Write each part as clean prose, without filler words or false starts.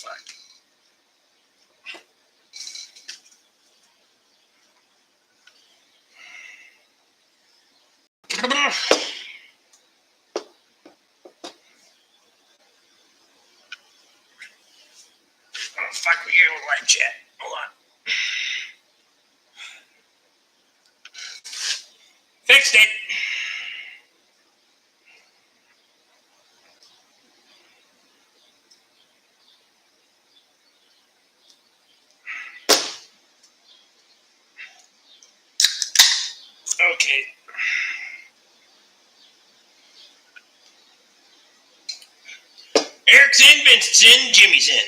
fuck. Oh, fuck, we get a live chat. Hold on. Fixed it. Okay. Eric's in, Vincent's in, Jimmy's in.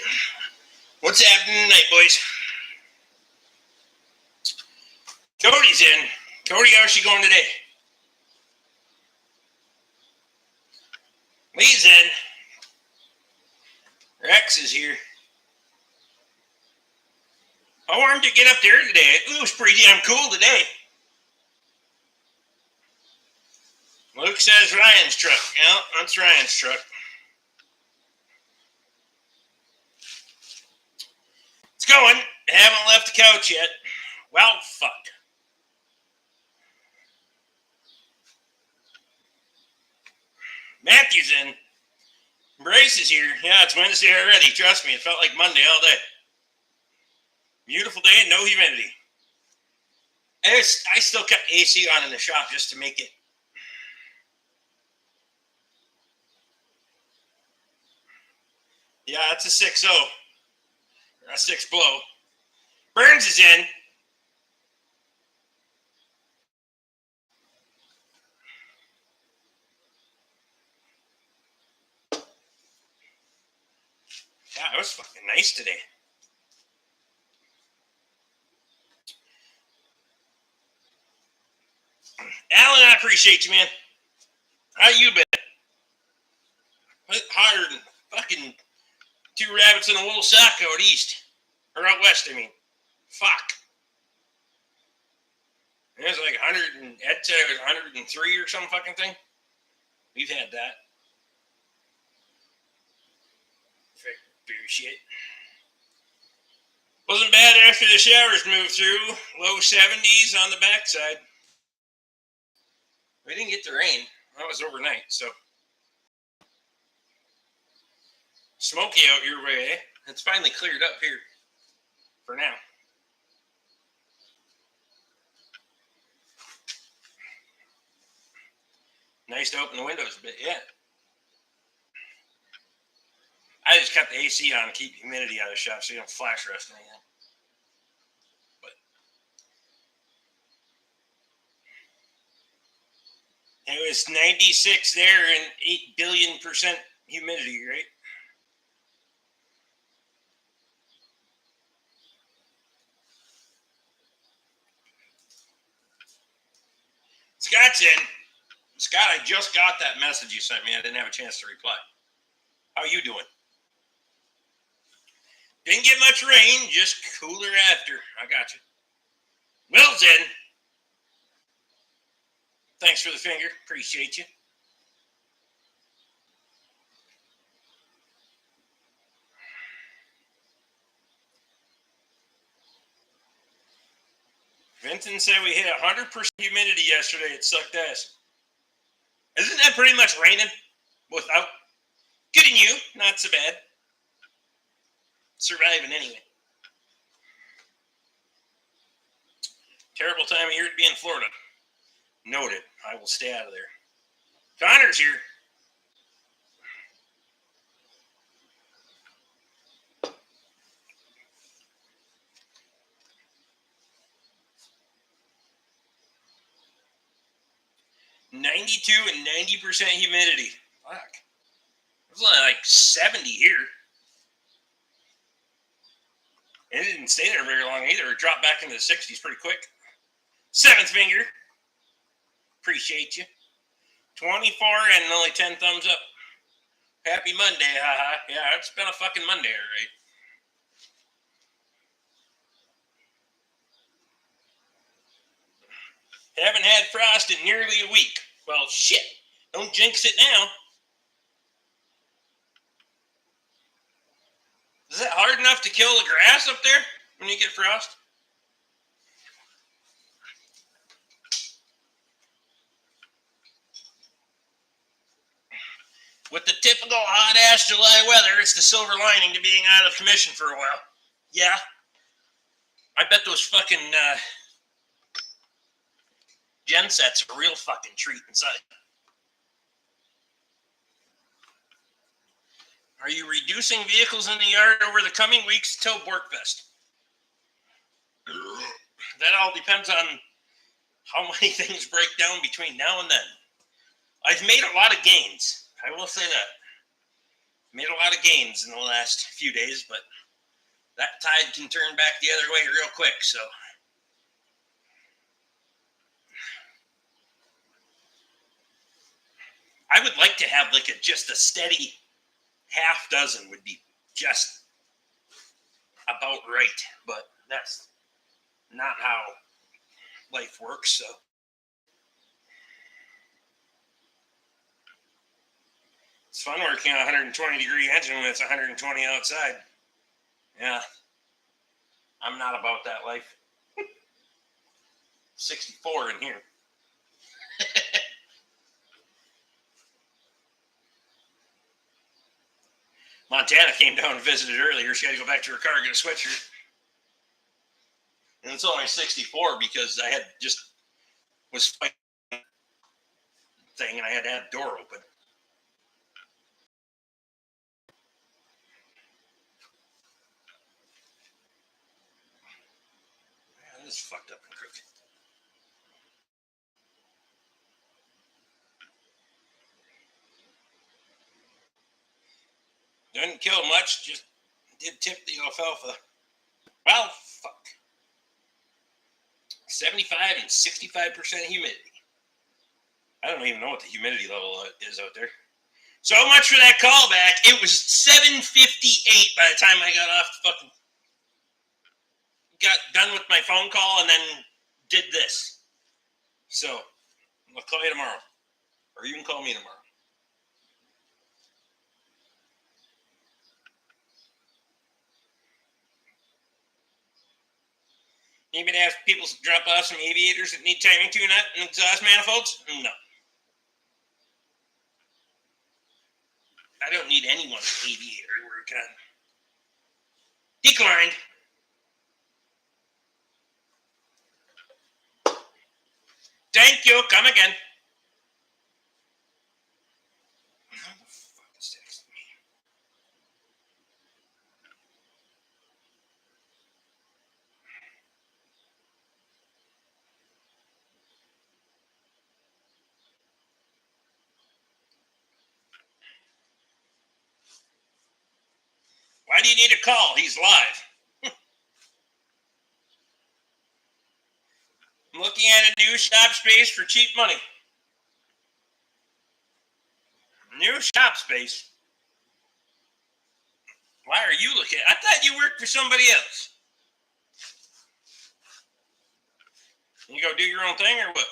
What's happening tonight, boys? Cody's in. Cody, how's she going today? Lee's in. Rex is here. How warm did you get up there today? It was pretty damn cool today. Luke says Ryan's truck. Yeah, that's Ryan's truck. It's going. Haven't left the couch yet. Well, fuck. Matthew's in. Brace is here. Yeah, it's Wednesday already. Trust me, it felt like Monday all day. Beautiful day and no humidity. I still kept AC on in the shop just to make it. Yeah, it's a 6-0. A 6 blow. Burns is in. Yeah, it was fucking nice today. Alan, I appreciate you, man. How you been? Hotter than fucking 2 rabbits in a wool sock out east. Or out west, I mean. Fuck. It was like 100 and Ed said it was 103 or some fucking thing. We've had that. Beer shit. Wasn't bad after the showers moved through. Low 70s on the backside. We didn't get the rain. That was overnight, so. Smoky out your way, eh? It's finally cleared up here. For now. Nice to open the windows a bit, yeah. I just cut the AC on to keep humidity out of the shop so you don't flash rust or anything. But it was 96 there and 8 billion% humidity, right? Scott's in. Scott, I just got that message you sent me. I didn't have a chance to reply. How you doing? Didn't get much rain, just cooler after. I got you. Will's in. Thanks for the finger. Appreciate you. Vincent said we hit 100% humidity yesterday. It sucked ass. Isn't that pretty much raining? Without getting you, not so bad. Surviving anyway. Terrible time of year to be in Florida. Noted. I will stay out of there. Connor's here. .92 and 90% humidity. Fuck. It was only like 70 here. It didn't stay there very long either. It dropped back into the 60s pretty quick. 7th finger. Appreciate you. 24 and only 10 thumbs up. Happy Monday, haha. Yeah, it's been a fucking Monday, all right. Haven't had frost in nearly a week. Well, shit. Don't jinx it now. Is that hard enough to kill the grass up there when you get frost? With the typical hot-ass July weather, it's the silver lining to being out of commission for a while. Yeah. I bet those fucking gensets are a real fucking treat inside. Are you reducing vehicles in the yard over the coming weeks till Borkfest? That all depends on how many things break down between now and then. I've made a lot of gains. I will say that. Made a lot of gains in the last few days, but that tide can turn back the other way real quick, so. I would like to have like just a steady half dozen would be just about right, but that's not how life works, so. It's fun working on a 120-degree engine when it's 120 outside. Yeah. I'm not about that life. 64 in here. Montana came down and visited earlier. She had to go back to her car and get a sweatshirt. And it's only 64 because I had just was fighting thing and I had to have the door open. Man, this is fucked up and crooked. Didn't kill much, just did tip the alfalfa. Well, fuck. 75 and 65% humidity. I don't even know what the humidity level is out there. So much for that callback. It was 7:58 by the time I got off the fucking... Got done with my phone call and then did this. So, I'll call you tomorrow. Or you can call me tomorrow. Anybody have people drop off some aviators that need timing tune-up and exhaust manifolds? No. I don't need anyone's aviator work on. Declined. Thank you. Come again. How the fuck is texting me? Why do you need a call? He's live. I'm looking at a new shop space for cheap money. New shop space? Why are you looking? I thought you worked for somebody else. You go do your own thing or what?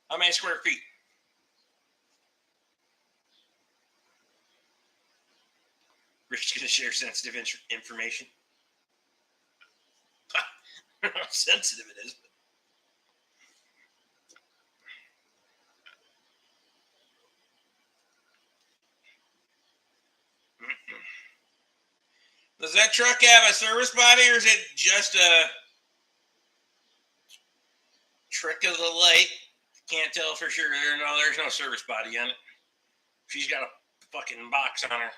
How many square feet? Rick's going to share sensitive information. I don't know how sensitive it is. Does that truck have a service body or is it just a trick of the light? Can't tell for sure. There's no service body on it. She's got a fucking box on her.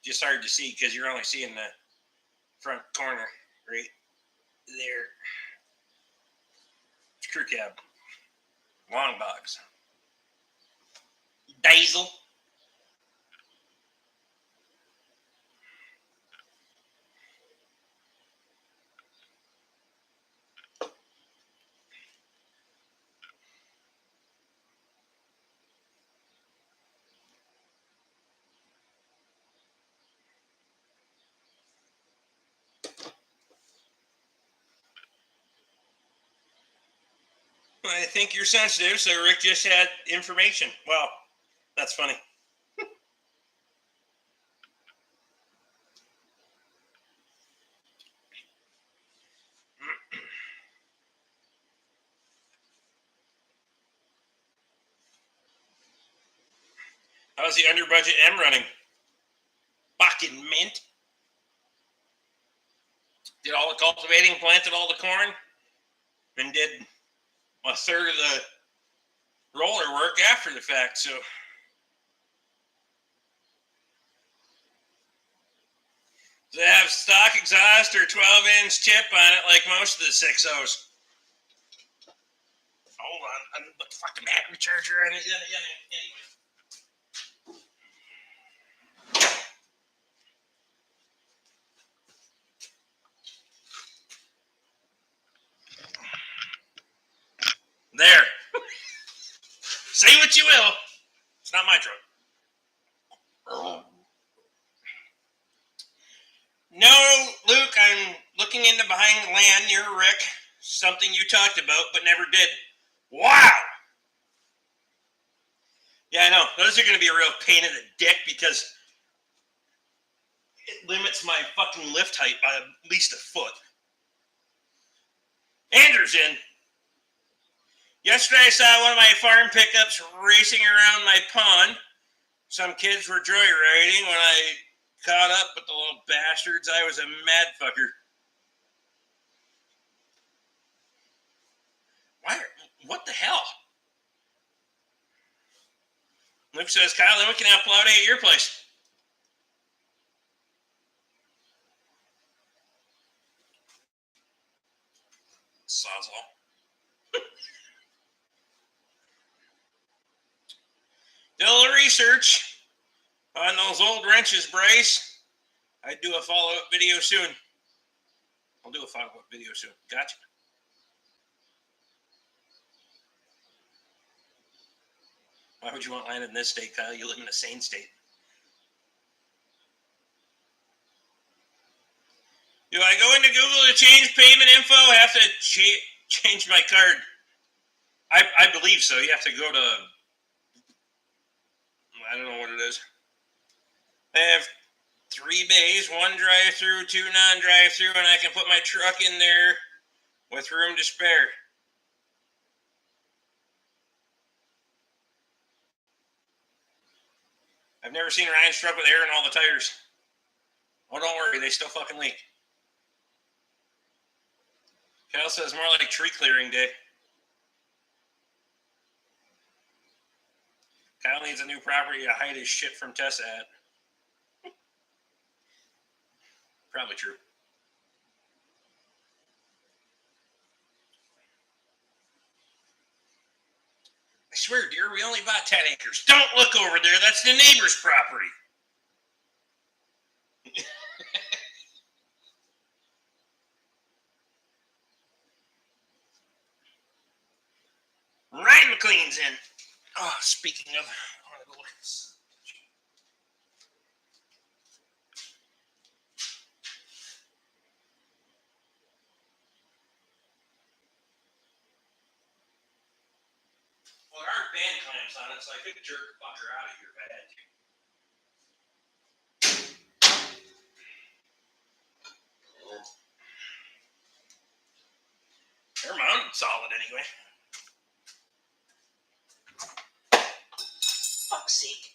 Just hard to see because you're only seeing the front corner right there. It's crew cab. Long box. Diesel. I think you're sensitive, so Rick just had information. Well, that's funny. How's the under budget M running? Fucking mint. Did all the cultivating, planted all the corn, and did a third of the roller work after the fact. So they have stock exhaust or 12-inch tip on it like most of the 6.0s. Hold on, I put the fucking battery charger on it. Anyway. There. Say what you will. It's not my truck. No, Luke, I'm looking into buying land near Rick. Something you talked about but never did. Wow! Yeah, I know. Those are going to be a real pain in the dick because it limits my fucking lift height by at least a foot. Andrew's in. Yesterday I saw one of my farm pickups racing around my pond. Some kids were joyriding. When I caught up with the little bastards, I was a mad fucker. What the hell? Luke says, Kyle, then we can have plow day at your place. Sawzall. Did a little research on those old wrenches, Bryce. I'd do a follow-up video soon. I'll do a follow-up video soon. Gotcha. Why would you want land in this state, Kyle? You live in a sane state. Do I go into Google to change payment info? I have to change my card. I believe so. You have to go to, I don't know what it is. I have 3 bays, 1 drive-through, 2 non-drive-through, and I can put my truck in there with room to spare. I've never seen Ryan's truck with air in all the tires. Oh, don't worry. They still fucking leak. Cal says more like tree clearing day. Kyle needs a new property to hide his shit from Tessa at. Probably true. I swear, dear, we only bought 10 acres. Don't look over there. That's the neighbor's property. Ryan McLean's in. Oh, speaking of, I want to go look at this. Well, there aren't band clamps on it, so I could jerk the fucker out of here if I had to. They're mounted solid anyway. Fuck's sake.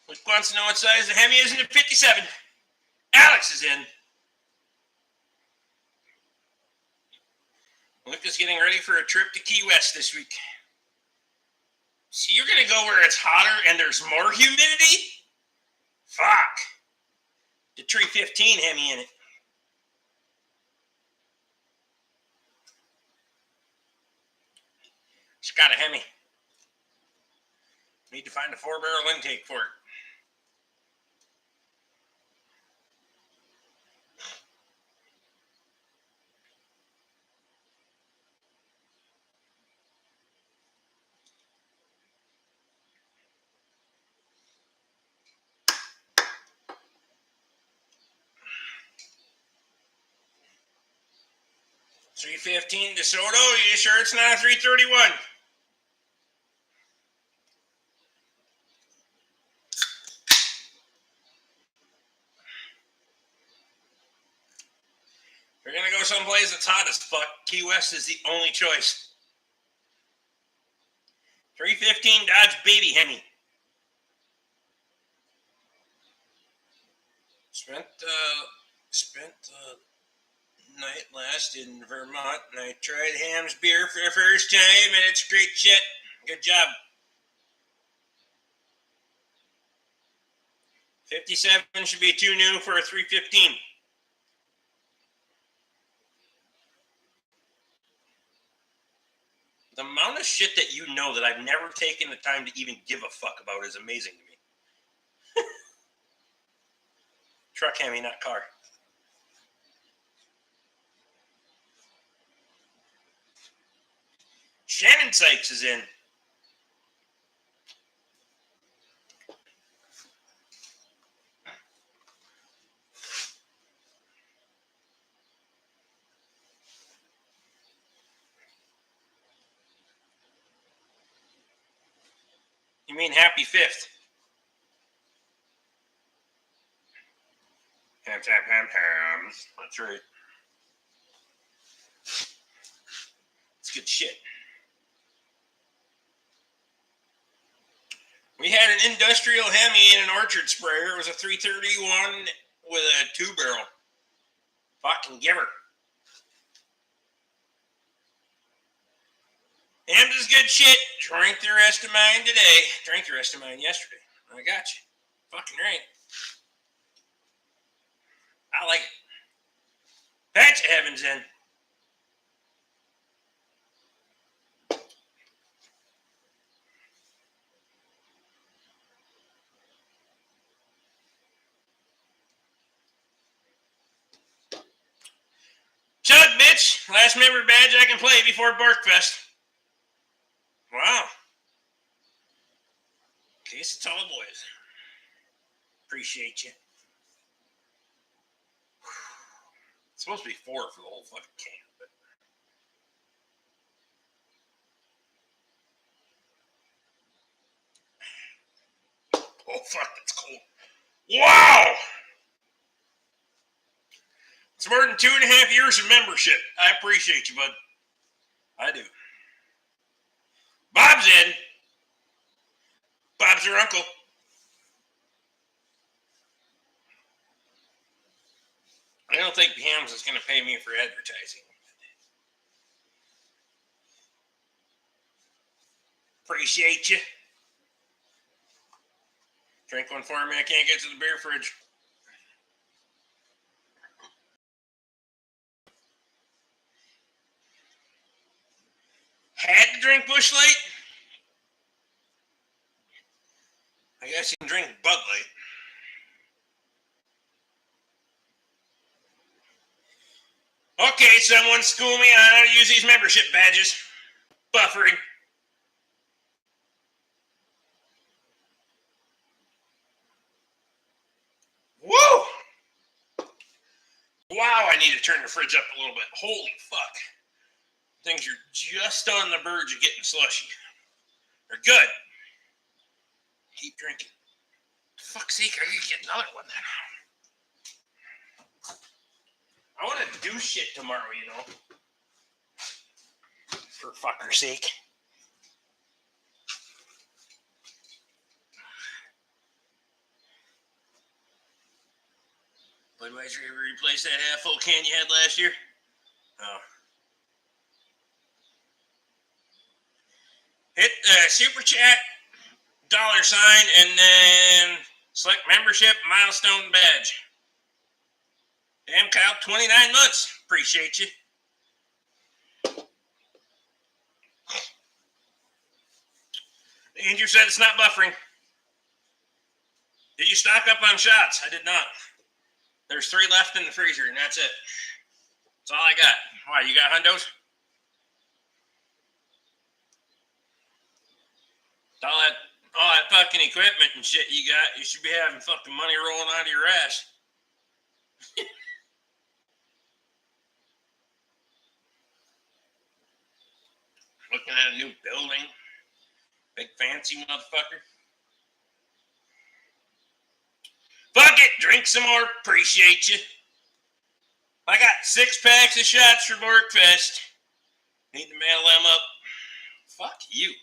Luke wants to know what size the Hemi is in a 57. Alex is in. Luke is getting ready for a trip to Key West this week. So you're going to go where it's hotter and there's more humidity? Fuck. The 315 Hemi in it. It's got a Hemi. Need to find a 4-barrel intake for it. 315 DeSoto. You sure it's not a 331? If you're going to go someplace that's hot as fuck, Key West is the only choice. 315 Dodge Baby Hemi. Spent the night last in Vermont, and I tried Ham's beer for the first time, and it's great shit. Good job. 57 should be too new for a 315. The amount of shit that you know that I've never taken the time to even give a fuck about is amazing to me. Truck Hemi, not car. Shannon Sykes is in. You mean happy 5th? Hams. That's right. It's good shit. We had an industrial Hemi in an orchard sprayer. It was a 331 with a 2-barrel. Fucking giver. Hams is good shit. Drink the rest of mine today. Drank the rest of mine yesterday. I got you. Fucking right. I like it. Patch Evans in. Chug, bitch. Last member badge I can play before Barkfest. Wow. Case of tall boys. Appreciate you. It's supposed to be 4 for the whole fucking can. But... Oh, fuck, that's cold. Wow! It's more than 2.5 years of membership. I appreciate you, bud. I do. Bob's in. Bob's your uncle. I don't think Hams is going to pay me for advertising. Appreciate you. Drink one for me. I can't get to the beer fridge. Had to drink Busch Light? I guess you can drink Bud Light. Okay, someone school me on how to use these membership badges. Buffering. Woo! Wow, I need to turn the fridge up a little bit. Holy fuck. Things are just on the verge of getting slushy. They're good. Keep drinking. For fuck's sake, I could get another one then. I want to do shit tomorrow, you know. For fucker's sake. Budweiser, ever replace that half full can you had last year? Oh. Hit super chat, $, and then select membership milestone badge. Damn, Kyle, 29 months. Appreciate you. Andrew said it's not buffering. Did you stock up on shots? I did not. There's 3 left in the freezer, and that's it. That's all I got. Why, you got hundos? All that fucking equipment and shit you got, you should be having fucking money rolling out of your ass. Looking at a new building. Big fancy motherfucker. Fuck it, drink some more. Appreciate you. I got 6 packs of shots for Borkfest. Need to mail them up. Fuck you.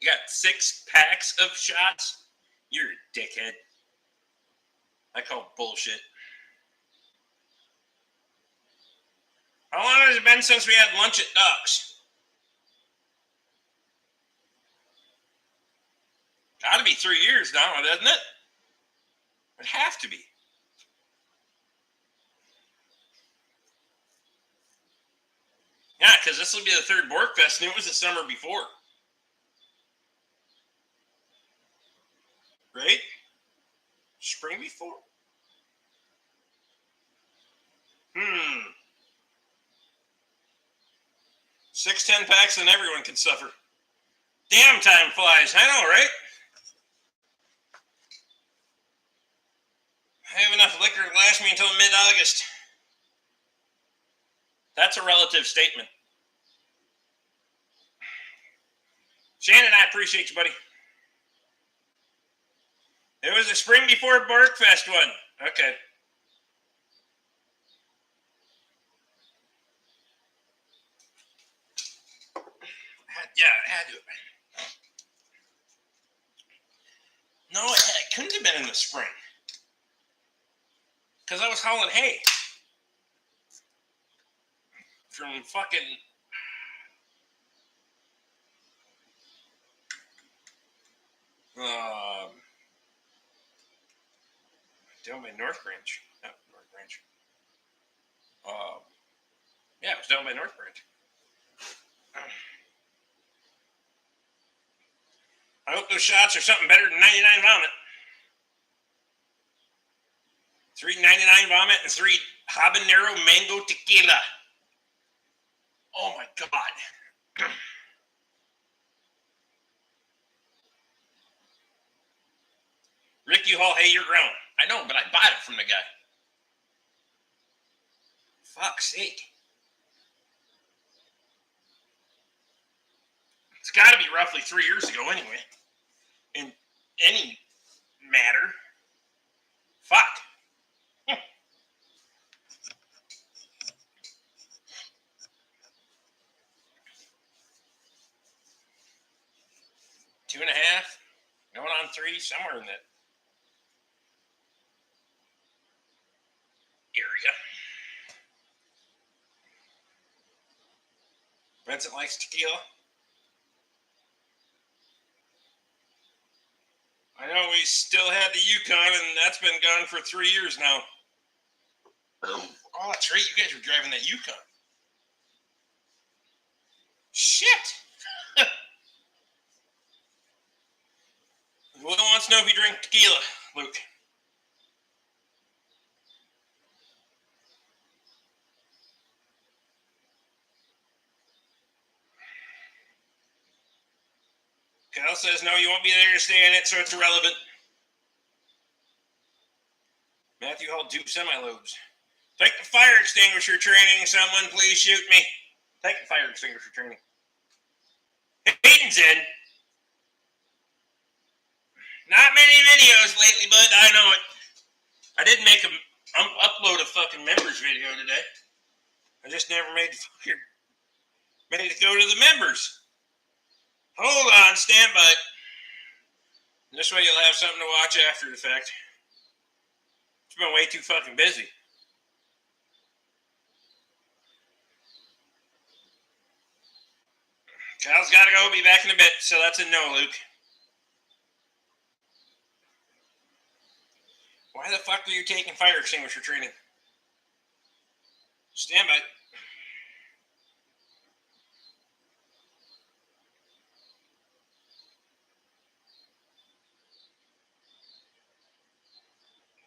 You got 6 packs of shots? You're a dickhead. I call bullshit. How long has it been since we had lunch at Ducks? Gotta be 3 years now, doesn't it? It'd have to be. Yeah, because this will be the 3rd Borkfest, and it was the summer before. Right? Spring before? 6 10-packs and everyone can suffer. Damn, time flies. I know, right? I have enough liquor to last me until mid-August. That's a relative statement. Shannon, I appreciate you, buddy. It was the spring before Borkfest one. Okay. Yeah, it had to have been. No, it couldn't have been in the spring. Because I was hauling hay. From fucking... down by North Branch. Not North Branch. Yeah, it was down by North Branch. I hope those shots are something better than 99 vomit. 3.99 vomit and 3 habanero mango tequila. Oh my god. Rick, you haul hay year round. I know, but I bought it from the guy. Fuck's sake. It's got to be roughly 3 years ago anyway. In any matter. Fuck. 2.5, going on 3, somewhere in that area. Vincent likes tequila. I know we still had the Yukon, and that's been gone for 3 years now. Oh, that's right. You guys were driving that Yukon. Shit. Who wants to know if you drink tequila, Luke? Kyle says, no, you won't be there to stay in it, so it's irrelevant. Matthew hauled 2 semi-loads. Take the fire extinguisher training. Someone please shoot me. Take the fire extinguisher training. Hayden's in. Not many videos lately, bud. I know it. I didn't make upload a fucking members video today. I just never made it go to the members. Hold on, stand by. This way you'll have something to watch after the fact. It's been way too fucking busy. Kyle's got to go. Be back in a bit. So that's a no, Luke. Why the fuck are you taking fire extinguisher training? Stand by.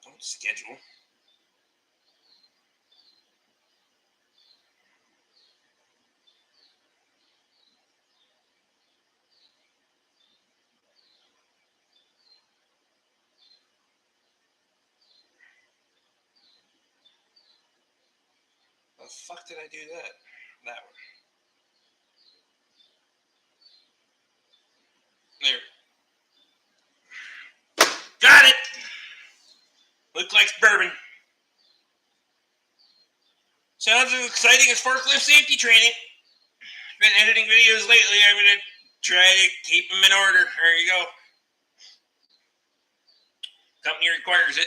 Don't schedule. The fuck did I do that? That one. There. Got it! Looks like bourbon. Sounds as exciting as forklift safety training. Been editing videos lately. I'm going to try to keep them in order. There you go. Company requires it.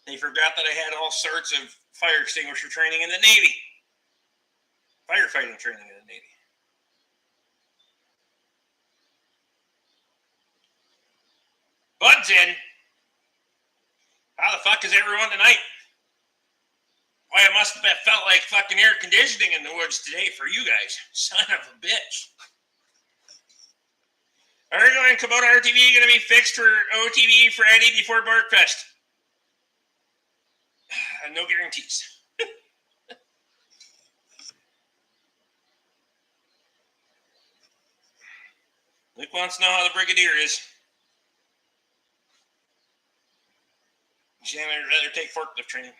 They forgot that I had all sorts of fire extinguisher training in the Navy. Firefighting training in the Navy. Bud's in. How the fuck is everyone tonight? Why, it must have felt like fucking air conditioning in the woods today for you guys. Son of a bitch. Argo and Kubota RTV going to be fixed for OTB Friday before Barkfest. No guarantees. Luke wants to know how the Brigadier is. I'd rather take forklift training.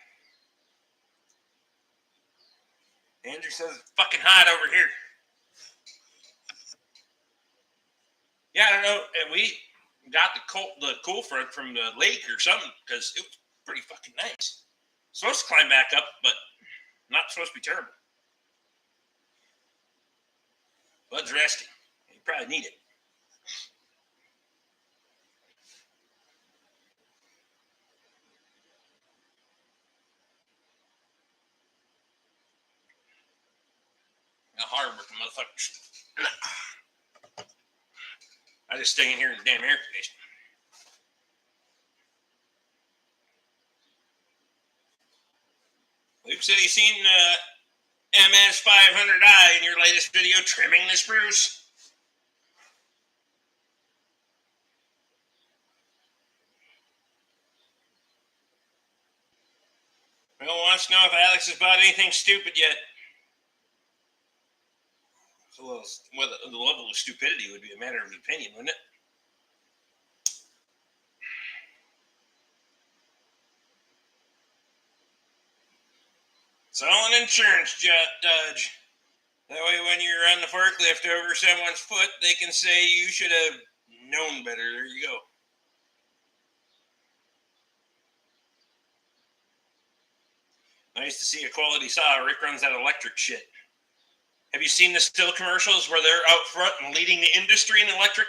Andrew says it's fucking hot over here. Yeah, I don't know. We got the cool front from the lake or something because it was pretty fucking nice. Supposed to climb back up, but not supposed to be terrible. Bud's resting. You probably need it. Hard working motherfuckers. I just stay in here in the damn air conditioning. Luke said he's seen MS500i in your latest video, trimming the spruce. Bill wants to know if Alex has bought anything stupid yet. Well, the level of stupidity would be a matter of opinion, wouldn't it? It's all an insurance dodge. That way when you're on the forklift over someone's foot, they can say you should have known better. There you go. Nice to see a quality saw. Rick runs that electric shit. Have you seen the still commercials where they're out front and leading the industry in electric?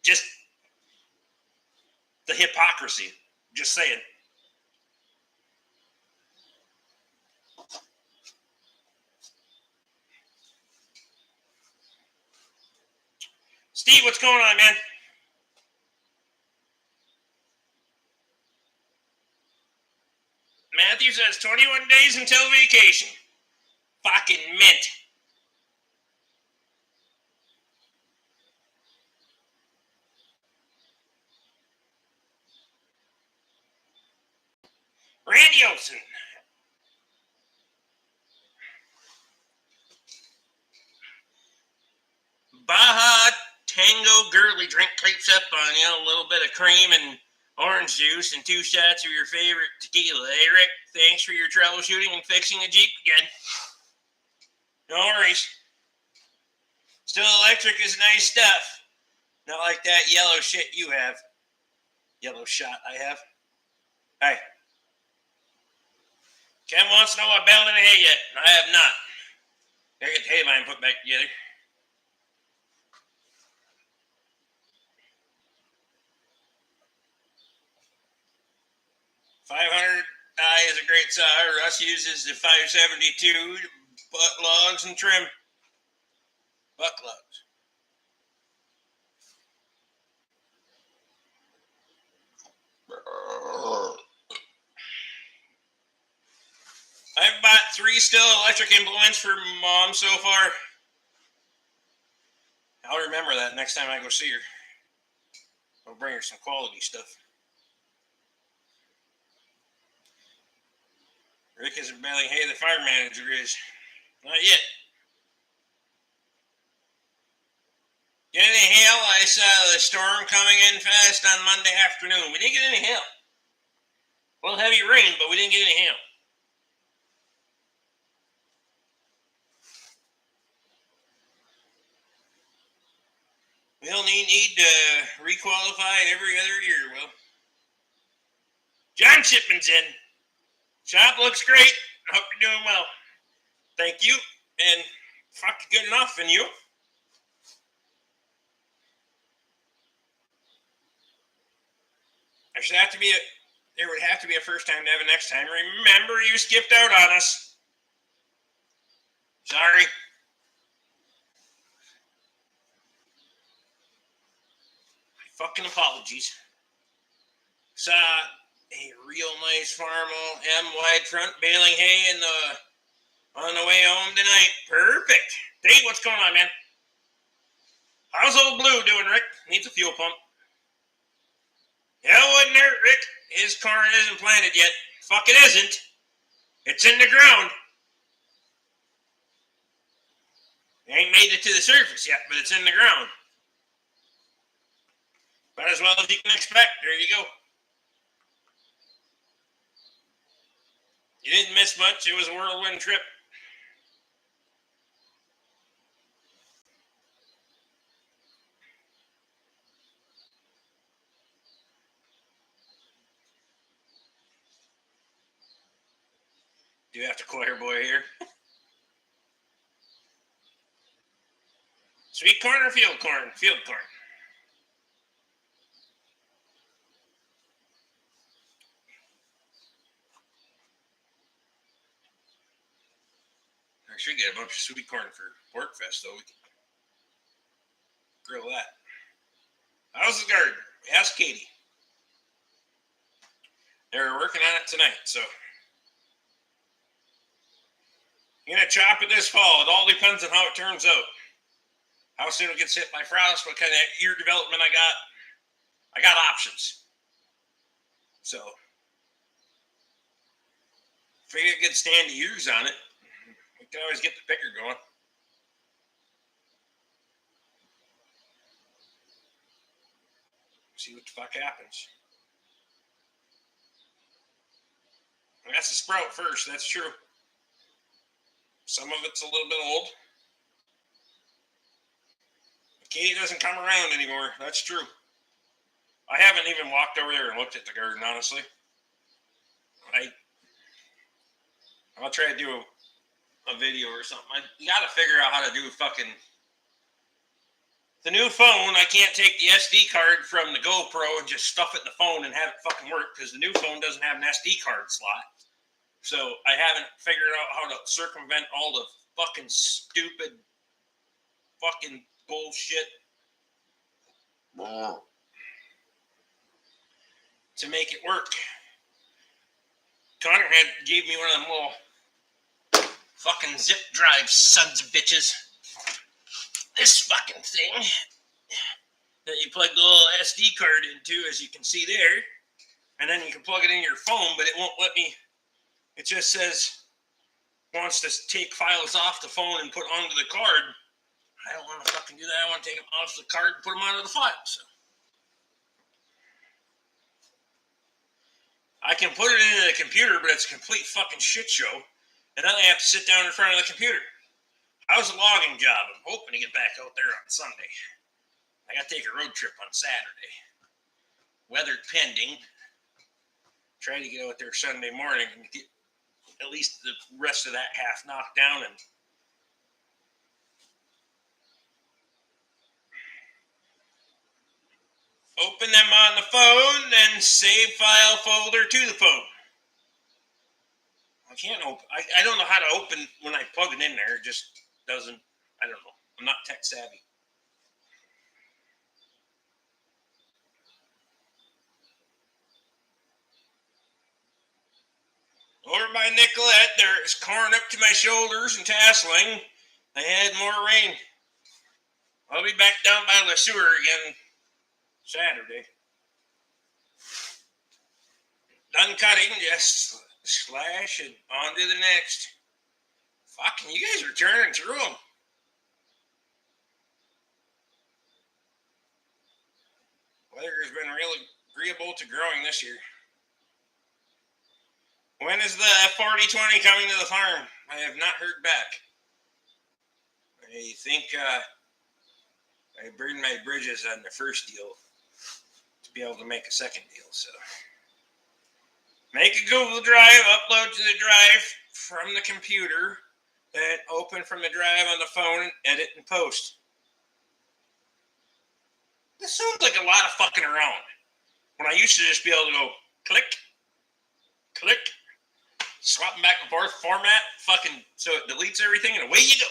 Just the hypocrisy. Just saying. Steve, what's going on, man? Matthew says 21 days until vacation. Fucking mint. Randy Olson. Baja Tango girly drink creeps up on you. A little bit of cream and orange juice and 2 shots of your favorite tequila. Hey, Rick, thanks for your troubleshooting and fixing a Jeep again. No worries. Still electric is nice stuff. Not like that yellow shit you have. Yellow shot I have. Hey. Ken wants to know I baled in a hay yet. I have not. Gotta get the hay line put back together. .500i is a great saw. Russ uses the 572 to butt logs and trim. Buck logs. I've bought 3 still electric implements for Mom so far. I'll remember that next time I go see her. I'll bring her some quality stuff. Rick isn't bailing hay, the fire manager is. Not yet. Get any hail? I saw the storm coming in fast on Monday afternoon. We didn't get any hail. A little heavy rain, but we didn't get any hail. We'll need to requalify every other year, Will. John Shipman's in. Shop looks great. Hope you're doing well. Thank you. And fuck good enough, and you? There would have to be a first time to have a next time. Remember, you skipped out on us. Sorry. Fucking apologies. Saw a real nice Farmall M wide front baling hay on the way home tonight. Perfect. Dave, what's going on, man? How's old Blue doing, Rick? Needs a fuel pump. Hell wouldn't hurt, Rick. His corn isn't planted yet. Fuck, it isn't. It's in the ground. It ain't made it to the surface yet, but it's in the ground. About as well as you can expect. There you go. You didn't miss much. It was a whirlwind trip. Do you have to choir boy here? Sweet corn or field corn? Field corn. I should get a bunch of sweet corn for Pork Fest, though. We can grill that. How's the garden? Ask Katie. They're working on it tonight, so. You're going to chop it this fall. It all depends on how it turns out. How soon it gets hit by frost, what kind of ear development I got. I got options. So, if I get a good stand of ears on it, we can always get the picker going. See what the fuck happens. And that's a sprout first, that's true. Some of it's a little bit old. Katie doesn't come around anymore, that's true. I haven't even walked over there and looked at the garden, honestly. I'll try to do a video or something. You got to figure out how to do fucking... The new phone, I can't take the SD card from the GoPro and just stuff it in the phone and have it fucking work because the new phone doesn't have an SD card slot. So I haven't figured out how to circumvent all the fucking stupid fucking bullshit to make it work. Connor gave me one of them little fucking zip drive sons of bitches. This fucking thing that you plug the little SD card into, as you can see there, and then you can plug it in your phone, but it won't let me. It just says wants to take files off the phone and put onto the card. I don't want to fucking do that. I want to take them off the card and put them onto the file. So I can put it into the computer, but it's a complete fucking shit show. And then I have to sit down in front of the computer. How's the logging job? I'm hoping to get back out there on Sunday. I got to take a road trip on Saturday. Weather pending. Try to get out there Sunday morning and get at least the rest of that half knocked down and open them on the phone, then save file folder to the phone. I can't open. I don't know how to open when I plug it in there. It just doesn't. I don't know. I'm not tech savvy. Over by Nicolette, there's corn up to my shoulders and tasseling. I had more rain. I'll be back down by Le Sueur again Saturday. Done cutting, just slash and on to the next. Fucking, you guys are turning through them. Weather has been really agreeable to growing this year. When is the 4020 coming to the farm? I have not heard back. I think I burned my bridges on the first deal to be able to make a second deal. So make a Google Drive, upload to the drive from the computer, then open from the drive on the phone, edit and post. This sounds like a lot of fucking around. When I used to just be able to go click, click, swapping back and forth, format, fucking, so it deletes everything and away you go.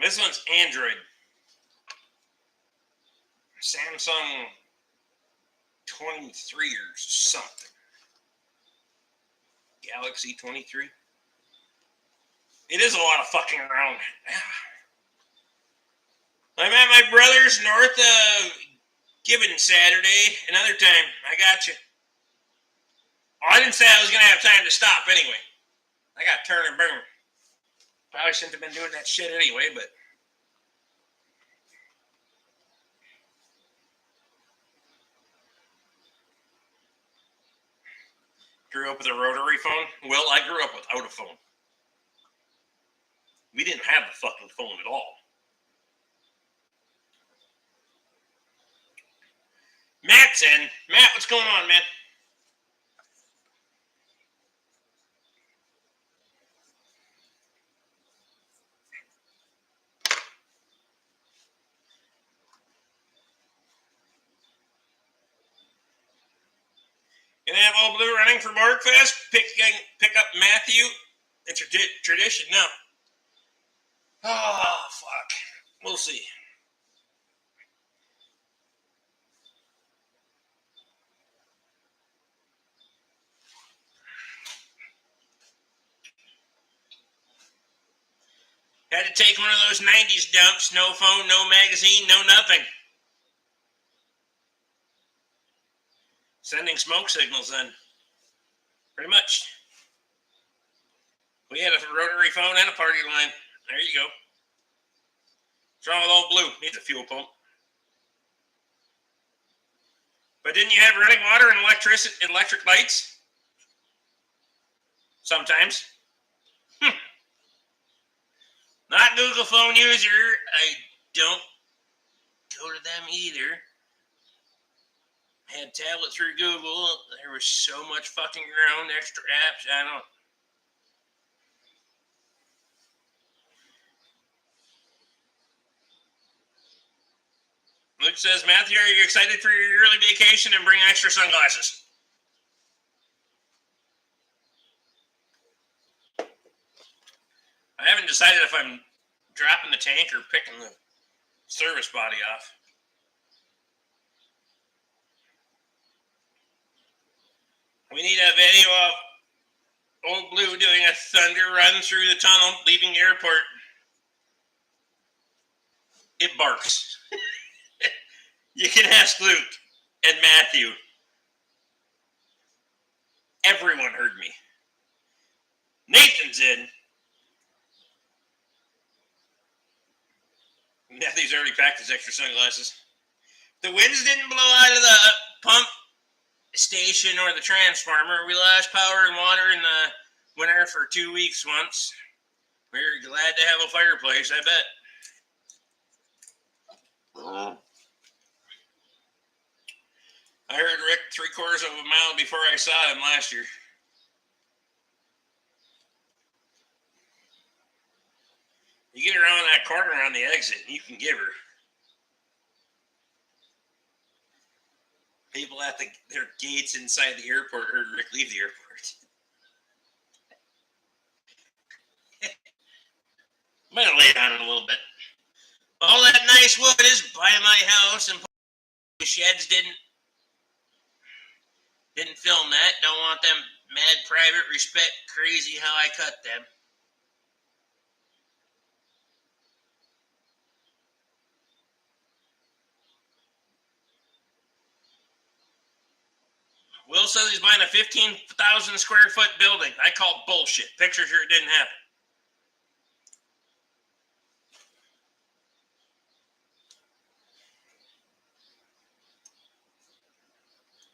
This one's Android. Samsung 23 or something. Galaxy 23. It is a lot of fucking around. I'm at my brother's north of Gibbon Saturday. Another time. I got you. Oh, I didn't say I was going to have time to stop anyway. I got turn and burn. Probably shouldn't have been doing that shit anyway, but... Grew up with a rotary phone? Well, I grew up without a phone. We didn't have the fucking phone at all. Matt's in. Matt, what's going on, man? Gonna have Old Blue running for Borgfest? Pick up Matthew? It's a tradition now. Oh, fuck. We'll see. Had to take one of those 90s dumps. No phone, no magazine, no nothing. Sending smoke signals then. Pretty much. We had a rotary phone and a party line. There you go. What's wrong with Old Blue? Needs a fuel pump. But didn't you have running water and electric lights? Sometimes. Not Google phone user. I don't go to them either. Had tablet through Google. There was so much fucking around, extra apps. I don't. Luke says, Matthew, are you excited for your yearly vacation and bring extra sunglasses? I haven't decided if I'm dropping the tank or picking the service body off. We need a video of Old Blue doing a thunder run through the tunnel, leaving the airport. It barks. You can ask Luke and Matthew. Everyone heard me. Nathan's in. Matthew's already packed his extra sunglasses. The winds didn't blow out of the pump station or the transformer. We lost power and water in the winter for 2 weeks once. We were glad to have a fireplace, I bet. I heard Rick 3/4 of a mile before I saw him last year. You get around that corner on the exit, and you can give her. People at their gates inside the airport heard Rick leave the airport. I'm going to lay down it a little bit. All that nice wood is by my house, and the sheds didn't film that. Don't want them mad private respect crazy how I cut them. Will says he's buying a 15,000 square foot building. I call bullshit. Pictures sure it didn't happen.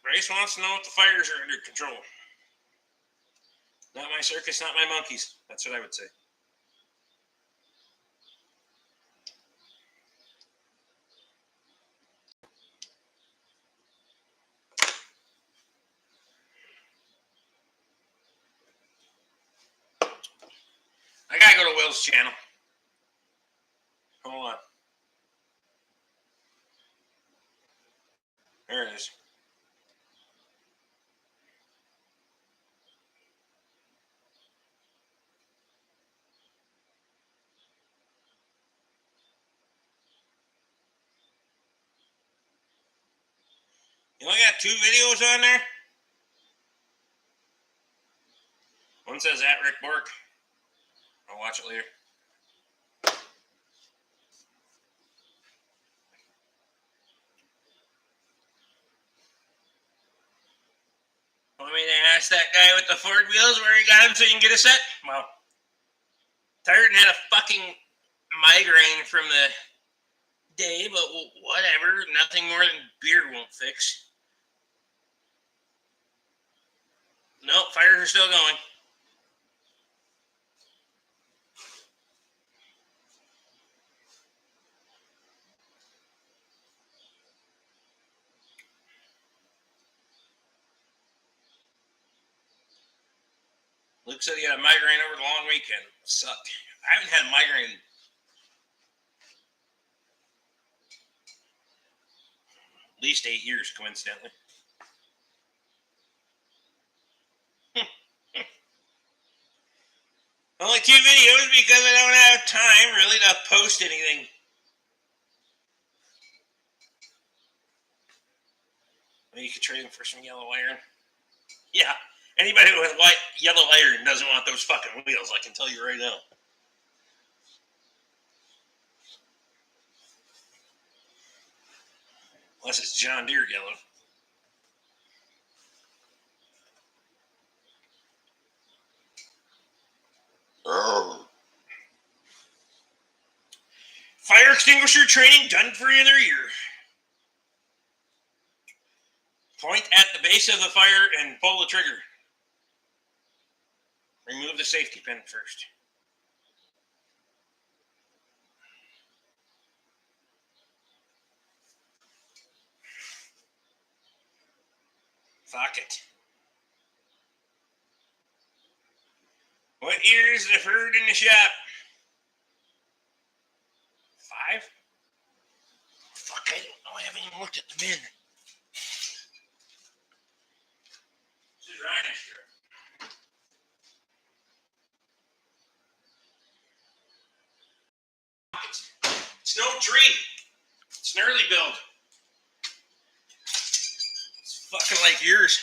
Grace wants to know if the fires are under control. Not my circus, not my monkeys. That's what I would say. I gotta go to Will's channel. Hold on. There it is. You only got 2 videos on there? One says at Rick Bork. I'll watch it later. Want me to ask that guy with the Ford wheels where he got them so you can get a set? Well, Tyron had a fucking migraine from the day, but whatever. Nothing more than beer won't fix. Nope, fires are still going. Luke said he had a migraine over the long weekend. Sucked. I haven't had a migraine at least 8 years, coincidentally. Only 2 videos because I don't have time really to post anything. Maybe you could trade them for some yellow iron. Yeah, anybody with yellow iron doesn't want those fucking wheels, I can tell you right now. Unless it's John Deere yellow. Oh. Fire extinguisher training done for another year. Point at the base of the fire and pull the trigger. Remove the safety pin first. Fuck it. What year is the Ford in the shop? 5? Fuck, I don't know. I haven't even looked at the bin. This is right next year. It's no tree. It's an early build. It's fucking like yours.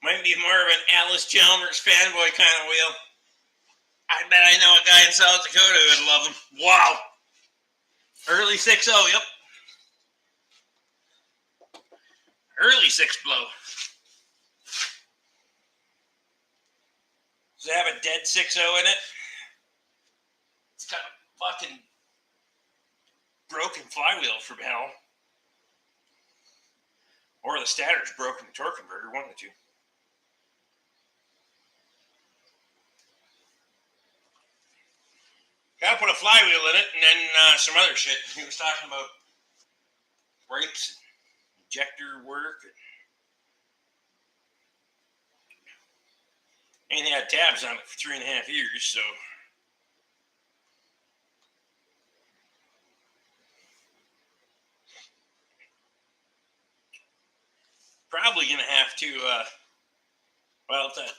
Might be more of an Alice Chalmers fanboy kind of wheel. I bet I know a guy in South Dakota who would love them. Wow. Early 6.0, yep. Early 6 blow. Does it have a dead 6.0 in it? It's got a fucking broken flywheel from hell. Or the stator's broken torque converter, one of the two. Gotta put a flywheel in it and then some other shit. He was talking about brakes, injector work. And he had tabs on it for 3.5 years, so. Probably gonna have to, well, that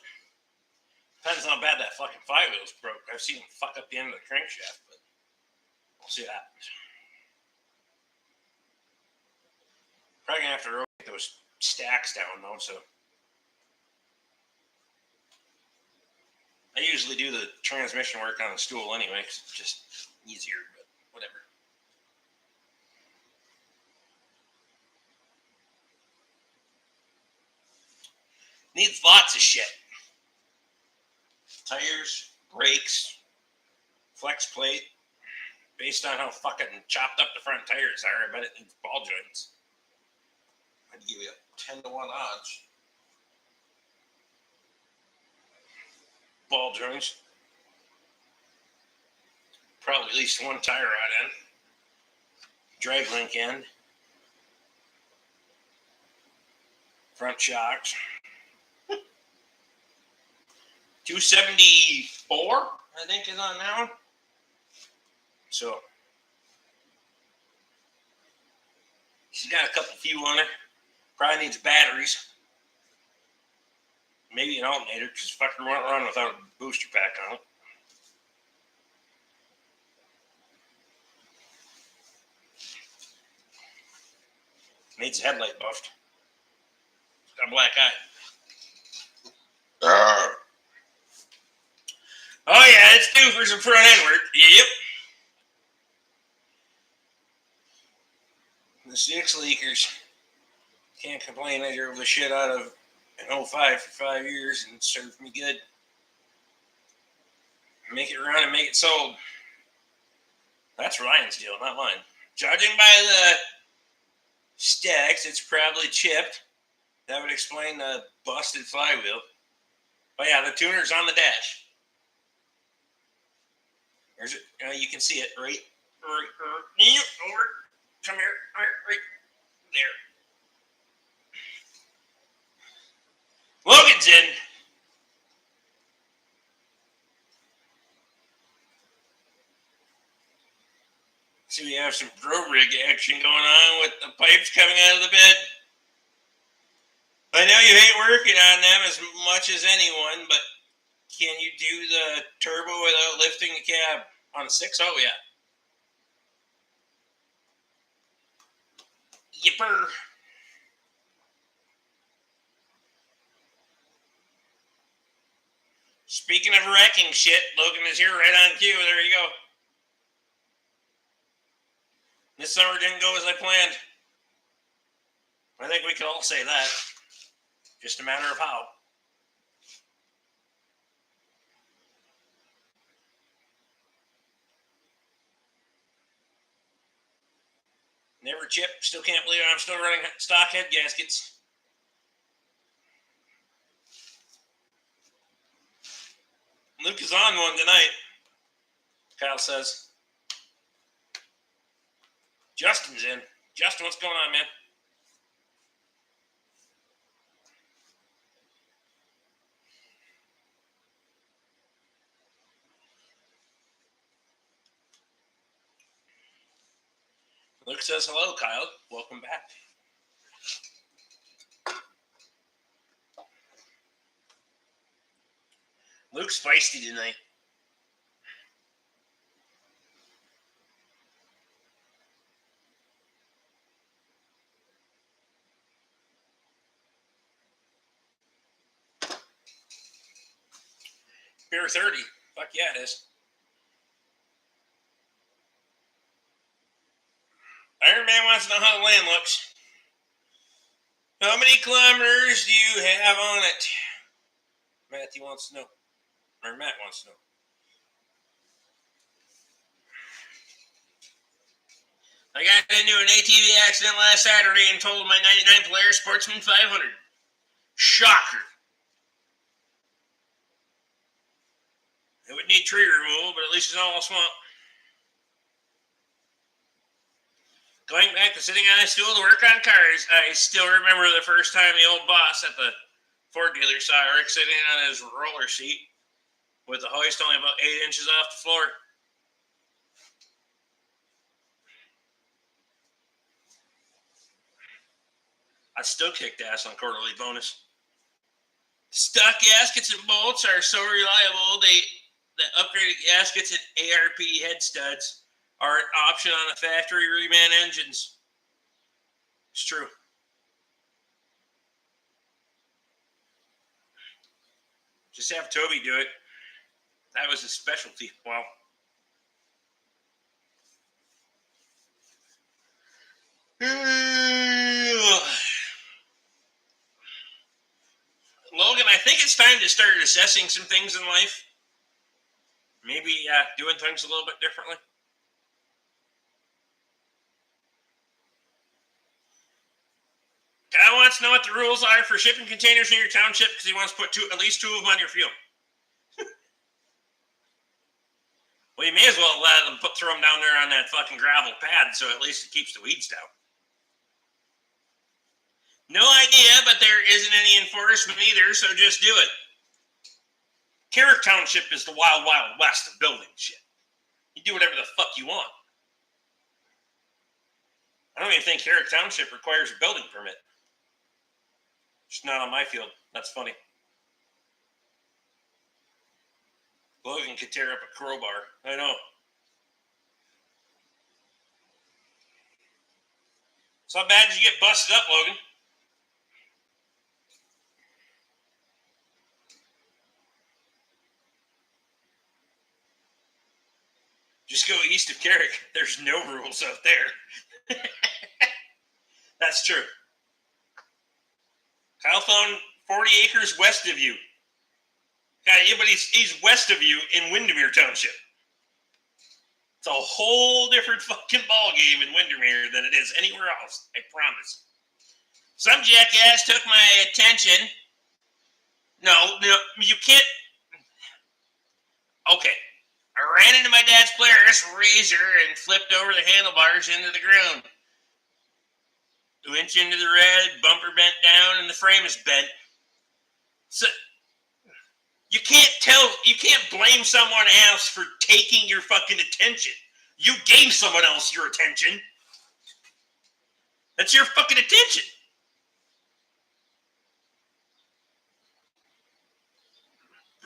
depends on how bad that fucking flywheel's broke. I've seen him fuck up the end of the crankshaft, but we'll see what happens. Probably gonna have to rotate those stacks down though, so. I usually do the transmission work on the stool anyway, because it's just easier, but whatever. Needs lots of shit. Tires, brakes, flex plate. Based on how fucking chopped up the front tires are, I bet it needs ball joints. I'd give you a 10-1 odds. Ball joints. Probably at least one tie rod end. Drag link end. Front shocks. 274, I think, is on that one. So she's got a few on her. Probably needs batteries. Maybe an alternator, because fucking run without a booster pack on it. Needs a headlight buffed. It's got a black eye. Oh yeah, it's due for some front end work. Yep. The 6 leakers. Can't complain. I drove the shit out of an 05 for 5 years and it served me good. Make it run and make it sold. That's Ryan's deal, not mine. Judging by the stacks, it's probably chipped. That would explain the busted flywheel. But yeah, the tuner's on the dash. There's it. You can see it right. Over. Come here. Right there. Logan's in. So we have some drill rig action going on with the pipes coming out of the bed. I know you hate working on them as much as anyone, but can you do the turbo without lifting the cab on a 6? Oh, yeah. Yipper. Speaking of wrecking shit, Logan is here right on cue. There you go. This summer didn't go as I planned. I think we could all say that. Just a matter of how. Never chipped. Still can't believe I'm still running stock head gaskets. Luke is on one tonight, Kyle says. Justin's in. Justin, what's going on, man? Luke says hello, Kyle. Welcome back. Luke's feisty tonight. Beer 30. Fuck yeah, it is. Iron Man wants to know how the land looks. How many kilometers do you have on it? Matthew wants to know. Or Matt wants to know. I got into an ATV accident last Saturday and totaled my 99 Polaris Sportsman 500. Shocker. It would need tree removal, but at least it's all swamp. Going back to sitting on a stool to work on cars, I still remember the first time the old boss at the Ford dealer saw Rick sitting on his roller seat with the hoist only about 8 inches off the floor. I still kicked ass on quarterly bonus. Stock gaskets and bolts are so reliable. The upgraded gaskets and ARP head studs are an option on the factory reman engines. It's true. Just have Toby do it. That was his specialty. Wow. Logan, I think it's time to start assessing some things in life. Maybe doing things a little bit differently. Kyle wants to know what the rules are for shipping containers in your township because he wants to put at least 2 of them on your field. Well, you may as well let them throw them down there on that fucking gravel pad so at least it keeps the weeds down. No idea, but there isn't any enforcement either, so just do it. Carrick Township is the wild, wild west of building shit. You do whatever the fuck you want. I don't even think Carrick Township requires a building permit. Just not on my field. That's funny. Logan could tear up a crowbar. I know. So how bad did you get busted up, Logan? Just go east of Carrick. There's no rules out there. That's true. Kyle found 40 acres west of you. God, yeah, but he's west of you in Windermere Township. It's a whole different fucking ball game in Windermere than it is anywhere else. I promise. Some jackass took my attention. No, you can't. Okay. I ran into my dad's Polaris RZR and flipped over the handlebars into the ground. 2-inch into the red, bumper bent down, and the frame is bent. So you can't blame someone else for taking your fucking attention. You gave someone else your attention. That's your fucking attention.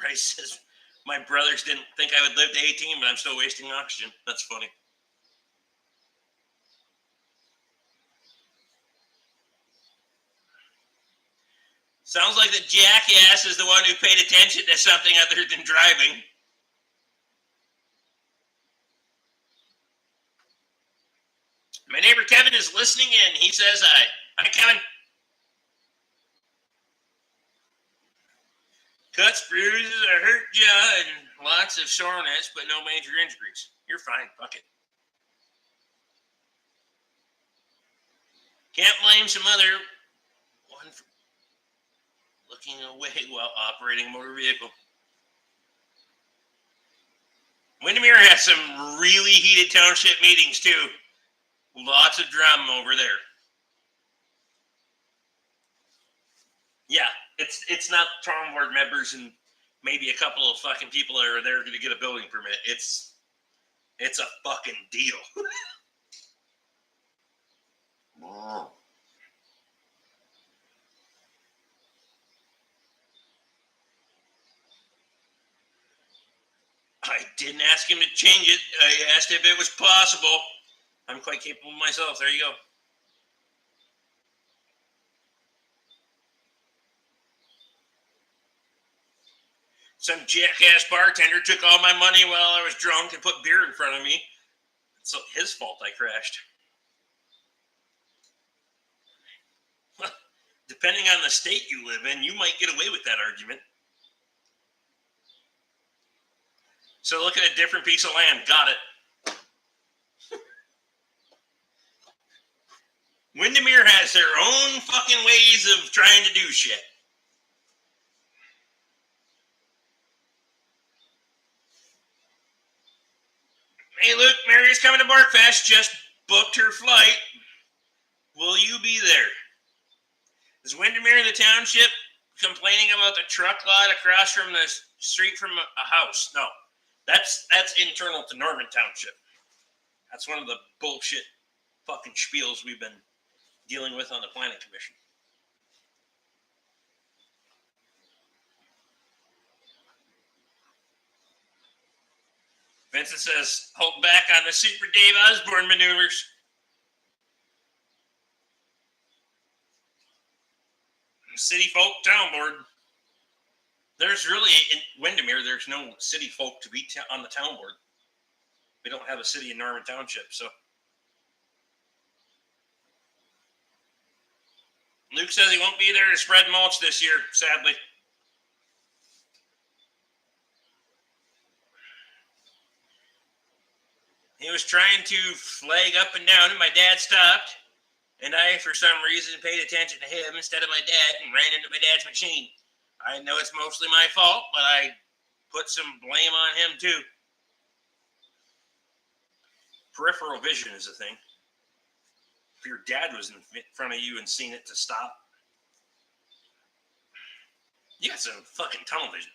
Bryce says, my brothers didn't think I would live to 18, but I'm still wasting oxygen. That's funny. Sounds like the jackass is the one who paid attention to something other than driving. My neighbor Kevin is listening in. He says hi. Hi, Kevin. Cuts, bruises, a hurt jaw, and lots of soreness, but no major injuries. You're fine. Fuck it. Can't blame some other one for looking away while operating a motor vehicle. Windermere has some really heated township meetings, too. Lots of drama over there. Yeah, it's not town board members and maybe a couple of fucking people that are there to get a building permit. It's a fucking deal. I didn't ask him to change it. I asked if it was possible. I'm quite capable myself. There you go. Some jackass bartender took all my money while I was drunk and put beer in front of me. It's his fault I crashed. Depending on the state you live in, you might get away with that argument. So look at a different piece of land. Got it. Windermere has their own fucking ways of trying to do shit. Hey, Luke, Mary's coming to Barkfest. Just booked her flight. Will you be there? Is Windermere the township complaining about the truck lot across from the street from a house? No. That's internal to Norman Township. That's one of the bullshit fucking spiels we've been dealing with on the Planning Commission. Vincent says, hold back on the Super Dave Osborne maneuvers. City folk town board. There's really, in Windermere, there's no city folk to be on the town board. We don't have a city in Norman Township, so. Luke says he won't be there to spread mulch this year, sadly. He was trying to flag up and down, and my dad stopped. And I, for some reason, paid attention to him instead of my dad and ran into my dad's machine. I know it's mostly my fault, but I put some blame on him, too. Peripheral vision is a thing. If your dad was in front of you and seen it to stop, You got some fucking tunnel vision.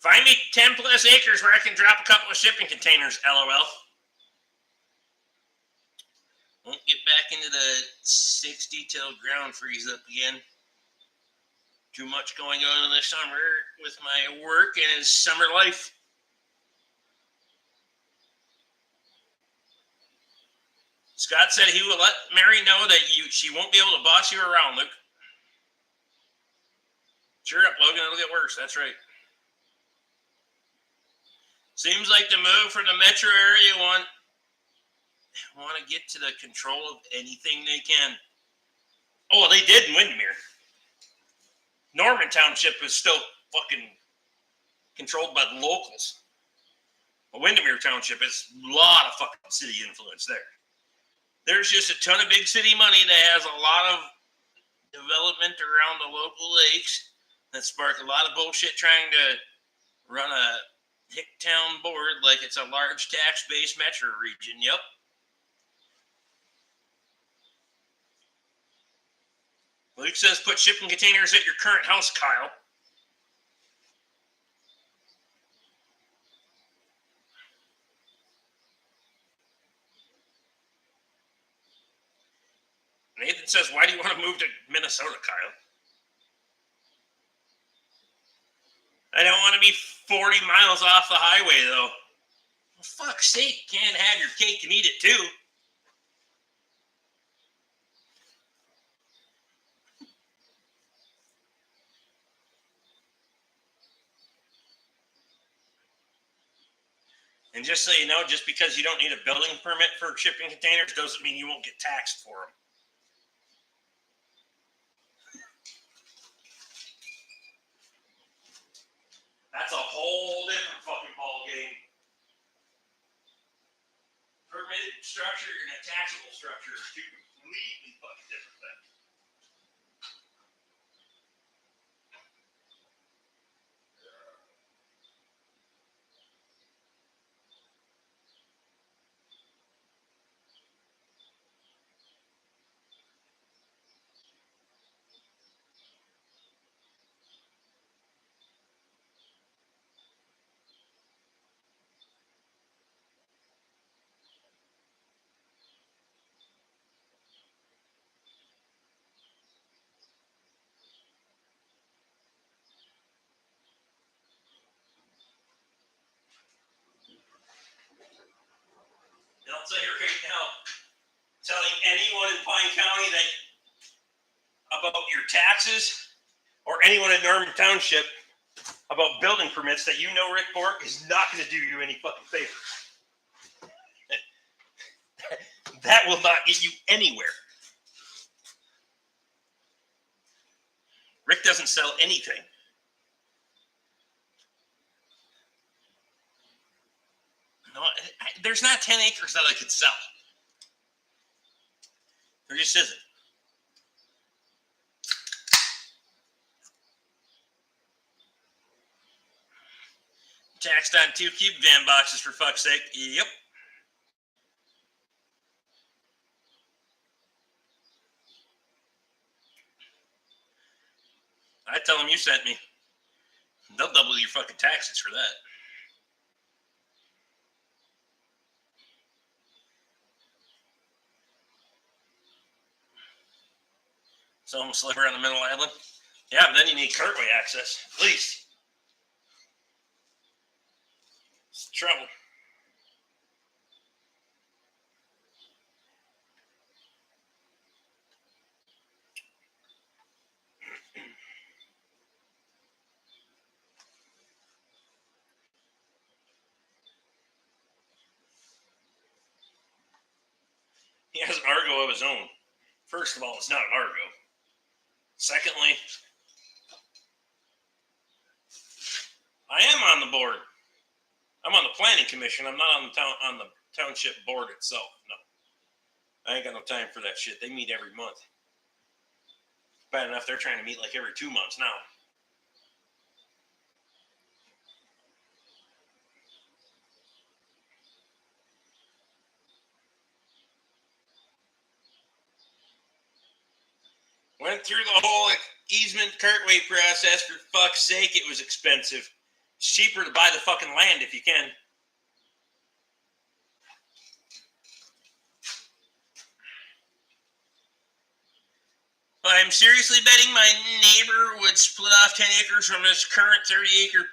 Find me 10 plus acres where I can drop a couple of shipping containers, LOL. Won't get back into the 60 till ground freeze up again. Too much going on this summer with my work and his summer life. Scott said he will let Mary know that she won't be able to boss you around, Luke. Cheer up, Logan. It'll get worse. That's right. Seems like the move for the metro area want to get to the control of anything they can. Oh, they did in Windermere. Norman Township is still fucking controlled by the locals. But Windermere Township is a lot of fucking city influence there. There's just a ton of big city money that has a lot of development around the local lakes that spark a lot of bullshit trying to run a hick town board like it's a large tax-based metro region. Yep. Luke says put shipping containers at your current house, Kyle. Nathan says, why do you want to move to Minnesota, Kyle? I don't want to be 40 miles off the highway, though. Well, fuck's sake, you can't have your cake and eat it, too. And just so you know, just because you don't need a building permit for shipping containers doesn't mean you won't get taxed for them. That's a whole different fucking ball game. Permitted structure and a taxable structure are two completely fucking different things. I'll tell you right now, telling anyone in Pine County that about your taxes or anyone in Norman Township about building permits that you know Rick Bork is not going to do you any fucking favors. That will not get you anywhere. Rick doesn't sell anything. No, there's not 10 acres that I could sell. There just isn't. Taxed on 2 cube van boxes, for fuck's sake. Yep. I tell them you sent me. They'll double your fucking taxes for that. It's almost like we're on the middle island. Yeah, but then you need cartway access, at least. It's trouble. He has an Argo of his own. First of all, it's not an Argo. Secondly, I am on the board. I'm on the planning commission. I'm not on the township board itself. No, I ain't got no time for that shit. They meet every month. Bad enough they're trying to meet like every 2 months now. Went through the whole easement cartway process. For fuck's sake, it was expensive. It's cheaper to buy the fucking land if you can. I'm seriously betting my neighbor would split off 10 acres from his current 30-acre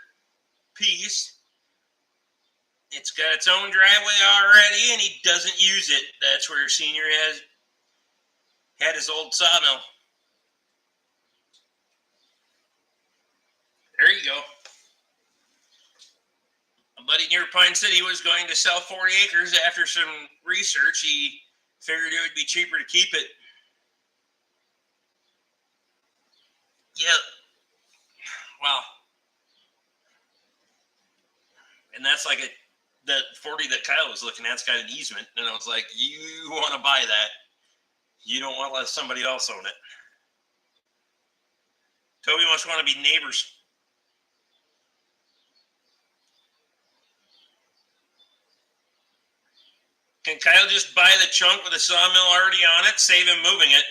piece. It's got its own driveway already, and he doesn't use it. That's where Senior had his old sawmill. There you go. A buddy near Pine City was going to sell 40 acres. After some research, he figured it would be cheaper to keep it. Yeah. Wow. And that's like that 40 that Kyle was looking at's got an easement. And I was like, you want to buy that. You don't want to let somebody else own it. Toby must want to be neighbors. Can Kyle just buy the chunk with a sawmill already on it, save him moving it?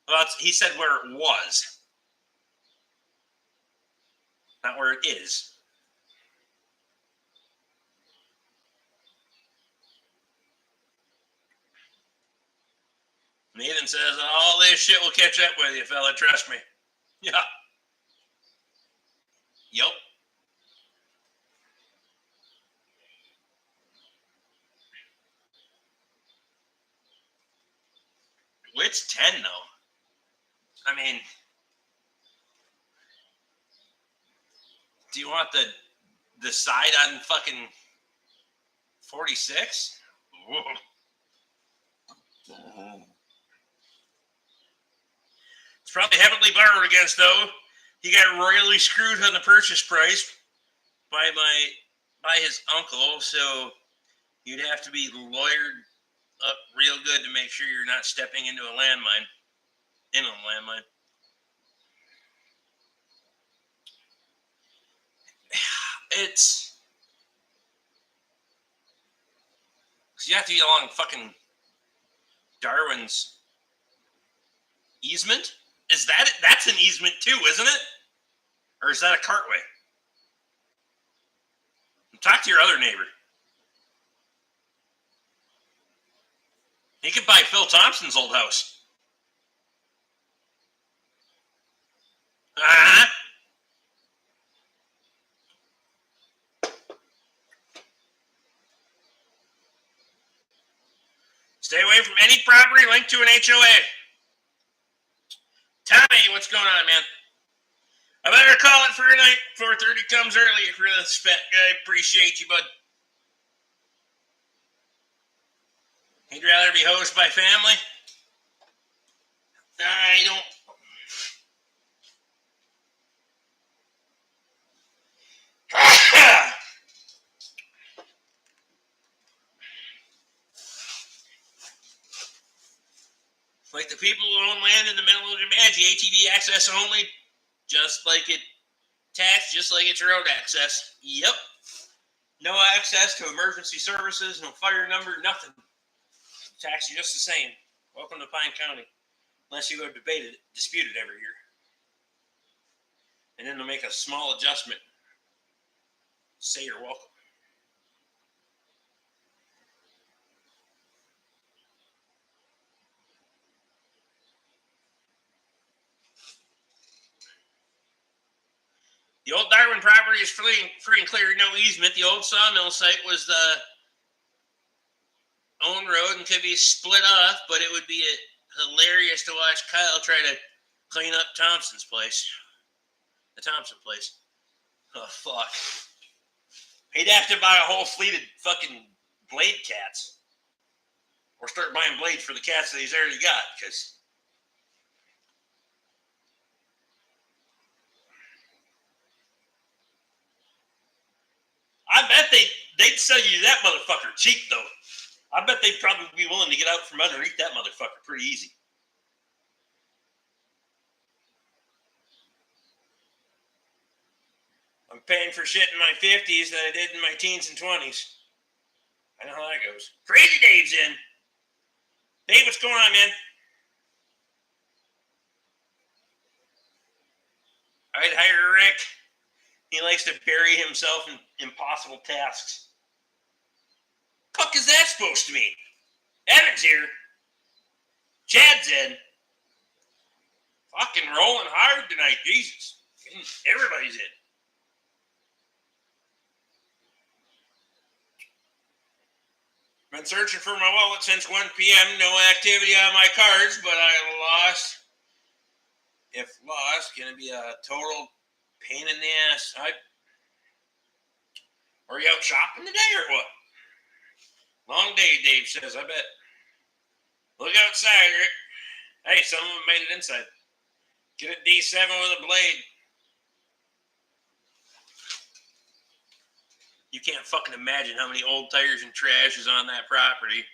Well, he said where it was, not where it is. Nathan says, all this shit will catch up with you, fella. Trust me. Yeah. Yep. It's 10, though. I mean, do you want the side on fucking 46? It's probably heavily borrowed against, though. He got royally screwed on the purchase price by his uncle, so you'd have to be lawyered up real good to make sure you're not stepping into a landmine. It's you have to be along fucking Darwin's easement. Is that it? That's an easement too, isn't it? Or is that a cartway? Talk to your other neighbor. He could buy Phil Thompson's old house. Stay away from any property linked to an HOA. Tommy, what's going on, man? I better call it for a night. 4:30 comes early for this fat guy. Appreciate you, bud. He'd rather be hosed by family. I don't. Like the people who own land in the middle of the Comanche, ATV access only, just like it taxed, just like it's road access. Yep. No access to emergency services, no fire number, nothing. Tax you just the same. Welcome to Pine County. Unless you go dispute it every year. And then they'll make a small adjustment. Say you're welcome. The old Darwin property is free and clear, no easement. The old sawmill site was the own road and could be split off, but it would be hilarious to watch Kyle try to clean up Thompson's place. The Thompson place. Oh, fuck. He'd have to buy a whole fleet of fucking blade cats. Or start buying blades for the cats that he's already got, because I bet they'd sell you that motherfucker cheap, though. I bet they'd probably be willing to get out from underneath that motherfucker pretty easy. I'm paying for shit in my 50s that I did in my teens and 20s. I know how that goes. Crazy Dave's in. Dave, what's going on, man? I'd hire Rick. He likes to bury himself in impossible tasks. Fuck is that supposed to mean? Evan's here. Chad's in. Fucking rolling hard tonight, Jesus. Everybody's in. Been searching for my wallet since 1 p.m. No activity on my cards, but I lost. If lost, gonna be a total pain in the ass. Are you out shopping today or what? Long day, Dave says, I bet. Look outside, Rick. Hey, some of them made it inside. Get a D7 with a blade. You can't fucking imagine how many old tires and trash is on that property.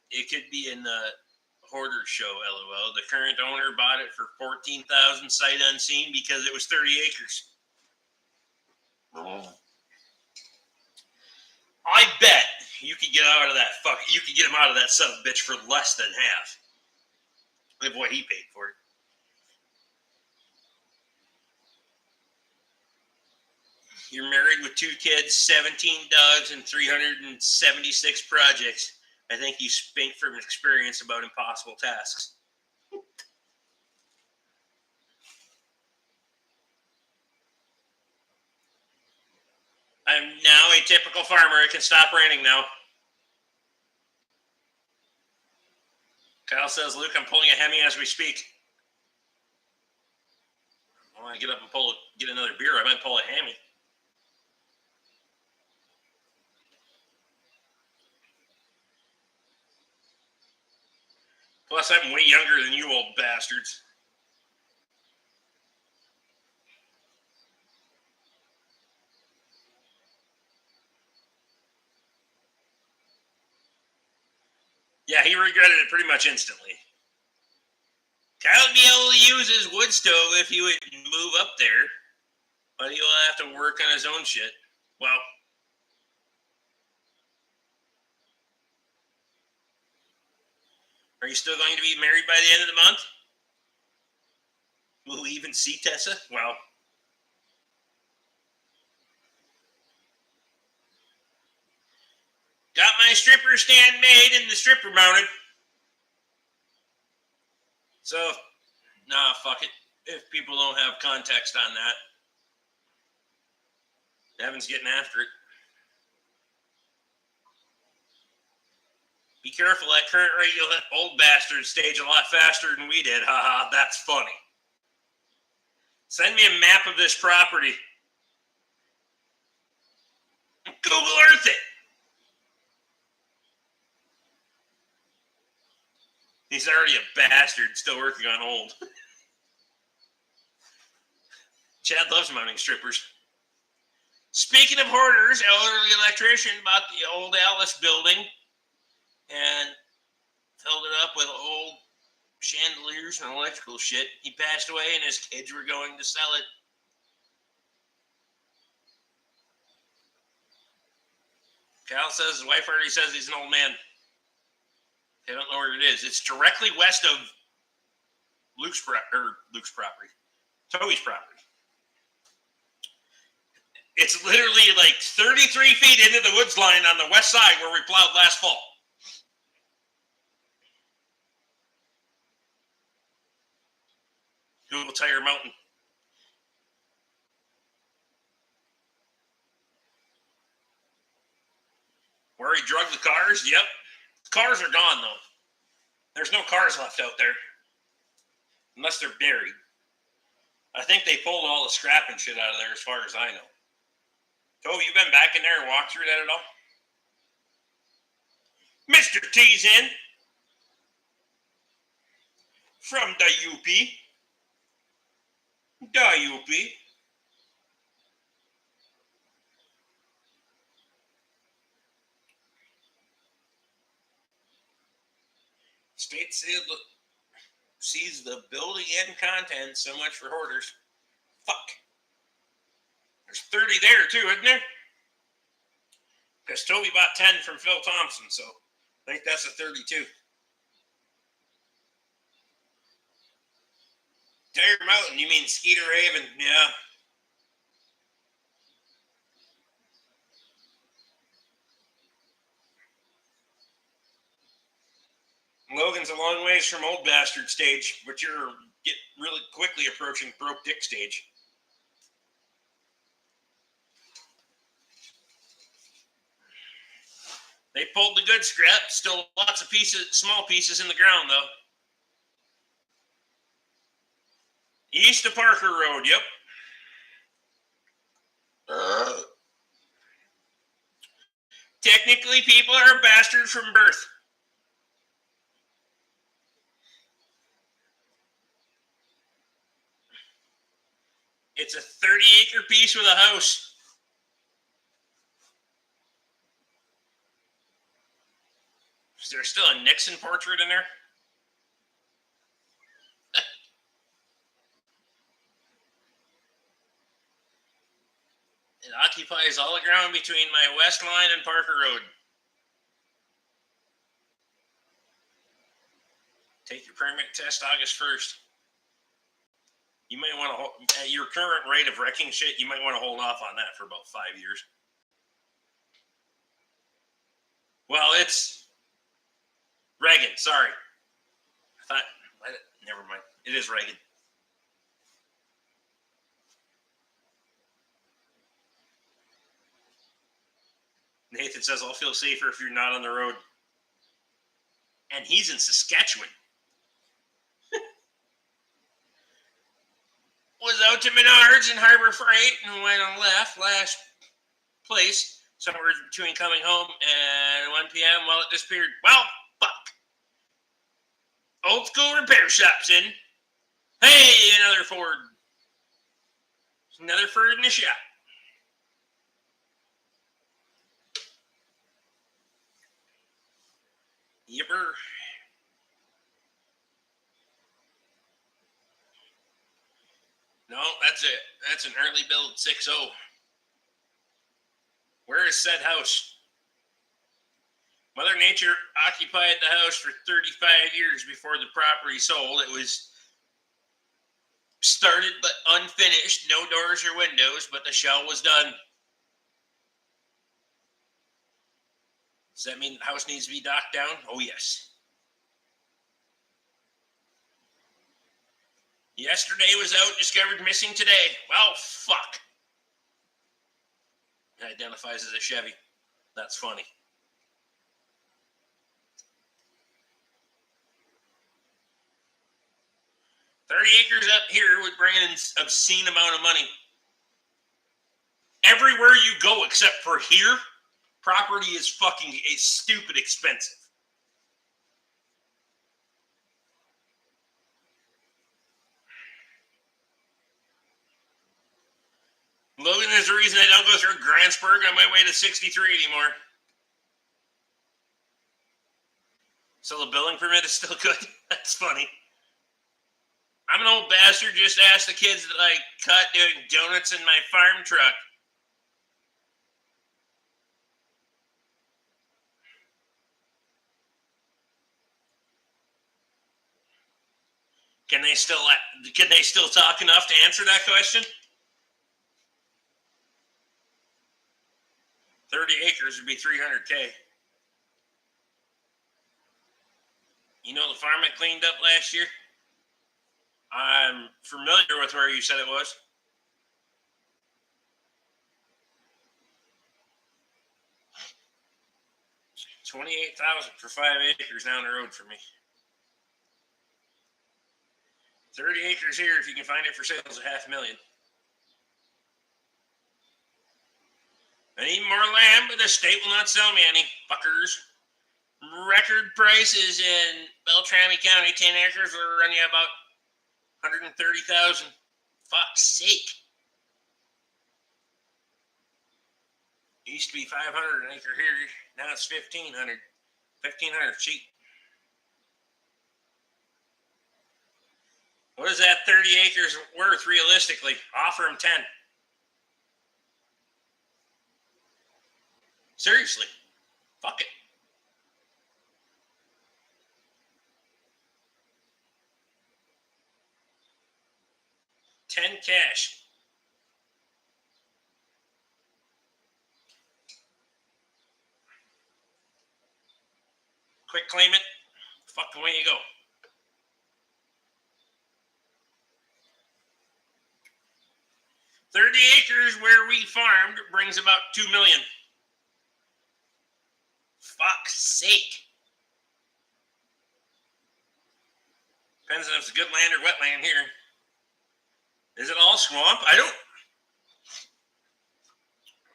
It could be in the hoarder show, LOL. The current owner bought it for $14,000 sight unseen because it was 30 acres. I bet you could get out of that you could get him out of that son of a bitch for less than half of what he paid for it. You're married with 2 kids, 17 dogs, and 376 projects. I think you speak from experience about impossible tasks. I'm now a typical farmer. It can stop raining now. Kyle says, Luke, I'm pulling a Hemi as we speak. I want to get up and get another beer. I might pull a Hemi. Plus, I'm way younger than you old bastards. Yeah, he regretted it pretty much instantly. Kyle would be able to use his wood stove if he would move up there, but he'll have to work on his own shit. Well, are you still going to be married by the end of the month? Will we even see Tessa? Well, got my stripper stand made and the stripper mounted. So, nah, fuck it. If people don't have context on that, Evan's getting after it. Be careful, that current rate, you'll let old bastards stage a lot faster than we did. Haha, that's funny. Send me a map of this property. Google Earth it. He's already a bastard, still working on old. Chad loves mounting strippers. Speaking of hoarders, elderly electrician bought the old Alice building and filled it up with old chandeliers and electrical shit. He passed away and his kids were going to sell it. Cal says his wife already says he's an old man. I don't know where it is. It's directly west of Luke's property. Toby's property. It's literally like 33 feet into the woods line on the west side where we plowed last fall. Google Tire Mountain. Where he drug the cars? Yep. Cars are gone, though. There's no cars left out there. Unless they're buried. I think they pulled all the scrap and shit out of there as far as I know. Toby, you been back in there and walked through that at all? Mr. T's in. From the UP. The UP. State sees the building and content. So much for hoarders. Fuck. There's 30 there too, isn't there? Because Toby bought 10 from Phil Thompson, so I think that's a 32. Tire Mountain, you mean Skeeter Haven? Yeah. Logan's a long ways from Old Bastard stage, but you're really quickly approaching Broke Dick stage. They pulled the good scrap. Still lots of pieces, small pieces in the ground, though. East of Parker Road, yep. Technically, people are a bastard from birth. It's a 30-acre piece with a house. Is there still a Nixon portrait in there? It occupies all the ground between my west line and Parker Road. Take your permit test August 1st. You might want to, at your current rate of wrecking shit, you might want to hold off on that for about 5 years. Well, it's Reagan. Sorry. Never mind. It is Reagan. Nathan says, I'll feel safer if you're not on the road. And he's in Saskatchewan. Was out to Menards and Harbor Freight and went on left last place, somewhere between coming home and 1 p.m. while it disappeared. Well, fuck. Old school repair shop's in. Hey, another Ford. Another Ford in the shop. Yipper. No, that's it. That's an early build 6.0. Where is said house? Mother Nature occupied the house for 35 years before the property sold. It was started but unfinished. No doors or windows, but the shell was done. Does that mean the house needs to be knocked down? Oh, yes. Yesterday was out, discovered missing today. Well, fuck. It identifies as a Chevy. That's funny. $30 acres up here would bring in an obscene amount of money. Everywhere you go except for here, property is fucking stupid expensive. Logan is the reason I don't go through Grantsburg on my way to 63 anymore. So the building permit is still good? That's funny. I'm an old bastard. Just ask the kids that I caught doing donuts in my farm truck. Can they still talk enough to answer that question? 30 acres would be $300K. You know the farm I cleaned up last year? I'm familiar with where you said it was. $28,000 for 5 acres down the road for me. 30 acres here, if you can find it for sale, is $500,000. I need more land, but the state will not sell me any, fuckers. Record prices in Beltrami County, 10 acres will run you about $130,000. Fuck's sake. It used to be $500 an acre here. Now it's $1,500. $1,500 cheap. What is that 30 acres worth realistically? Offer them 10. Seriously. Fuck it. 10 cash. Quick claim it. Fuck, away you go. $30 acres where we farmed brings about $2 million. Fuck's sake. Depends on if it's good land or wetland here. Is it all swamp? I don't.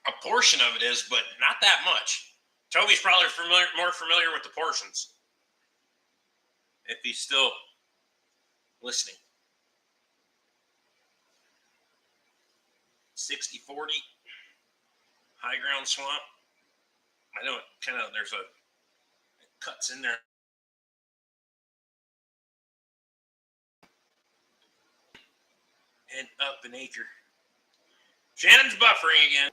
A portion of it is, but not that much. Toby's probably more familiar with the portions. If he's still listening. 60-40. High ground swamp. I know it kind of, there's it cuts in there. And up an acre. Shannon's buffering again.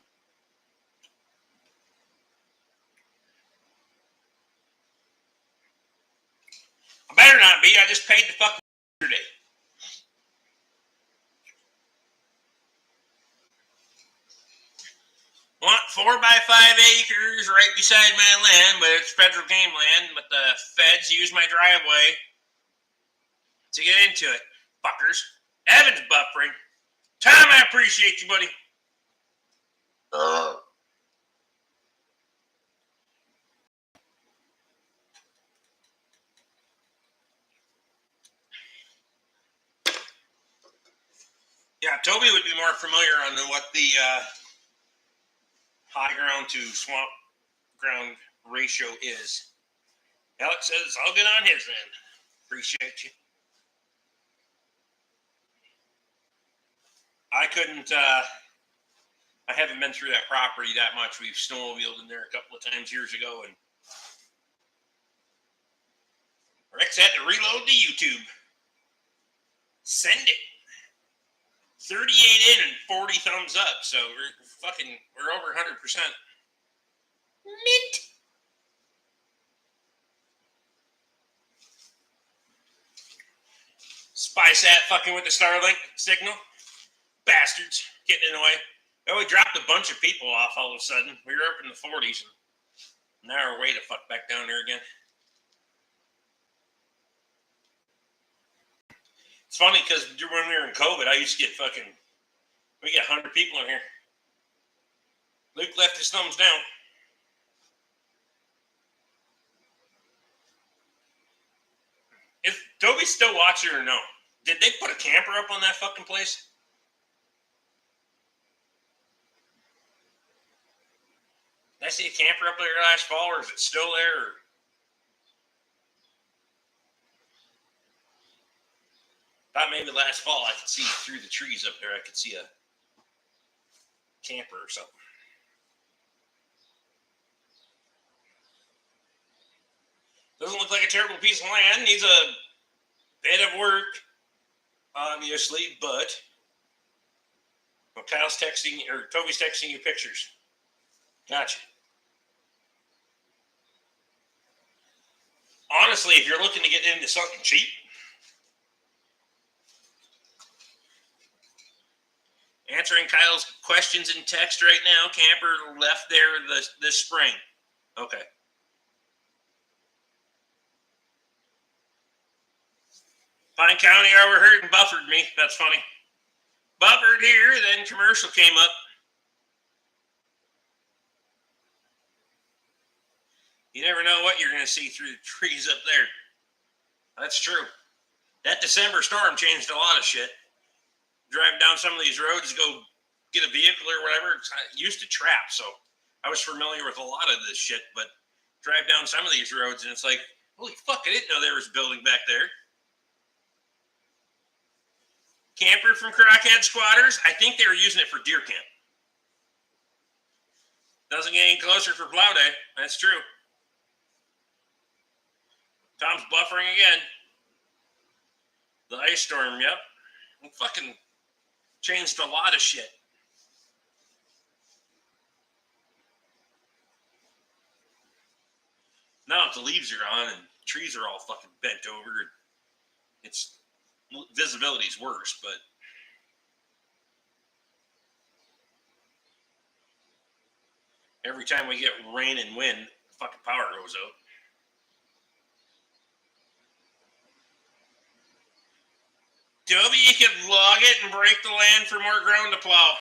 I better not be. I just paid the fucking yesterday. Want 4 by 5 acres right beside my land, but it's federal game land. But the feds use my driveway to get into it. Fuckers. Evan's buffering. Tom, I appreciate you, buddy. Yeah, Toby would be more familiar on what the high ground to swamp ground ratio is. Alex says, I'll get on his end. Appreciate you. I couldn't, I haven't been through that property that much. We've snowmobiled in there a couple of times years ago, and Rex had to reload the YouTube. Send it. 38 in and 40 thumbs up. So we're over 100%. Mint. SpySat fucking with the Starlink signal. Bastards. Getting in the way. Oh, we dropped a bunch of people off all of a sudden. We were up in the 40s. And now we're way to fuck back down there again. It's funny because when we were in COVID, I used to get we get 100 people in here. Luke left his thumbs down. Is Toby still watching or no? Did they put a camper up on that fucking place? Did I see a camper up there last fall, or is it still there? Thought maybe last fall I could see through the trees up there. I could see a camper or something. Doesn't look like a terrible piece of land. Needs a bit of work, obviously, but well, Kyle's texting, or Toby's texting you pictures. Gotcha. Honestly, if you're looking to get into something cheap, answering Kyle's questions in text right now, camper left there this spring. Okay. Pine County overheard and buffered me. That's funny. Buffered here, then commercial came up. You never know what you're going to see through the trees up there. That's true. That December storm changed a lot of shit. Drive down some of these roads, go get a vehicle or whatever. I used to trap, so I was familiar with a lot of this shit, but drive down some of these roads and it's like, holy fuck, I didn't know there was a building back there. Camper from Crockhead Squatters. I think they were using it for deer camp. Doesn't get any closer for plow day. That's true. Tom's buffering again. The ice storm, yep. It fucking changed a lot of shit. Now the leaves are on and trees are all fucking bent over. It's visibility's worse, but Every time we get rain and wind, fucking power goes out. Toby, you can log it and break the land for more ground to plow.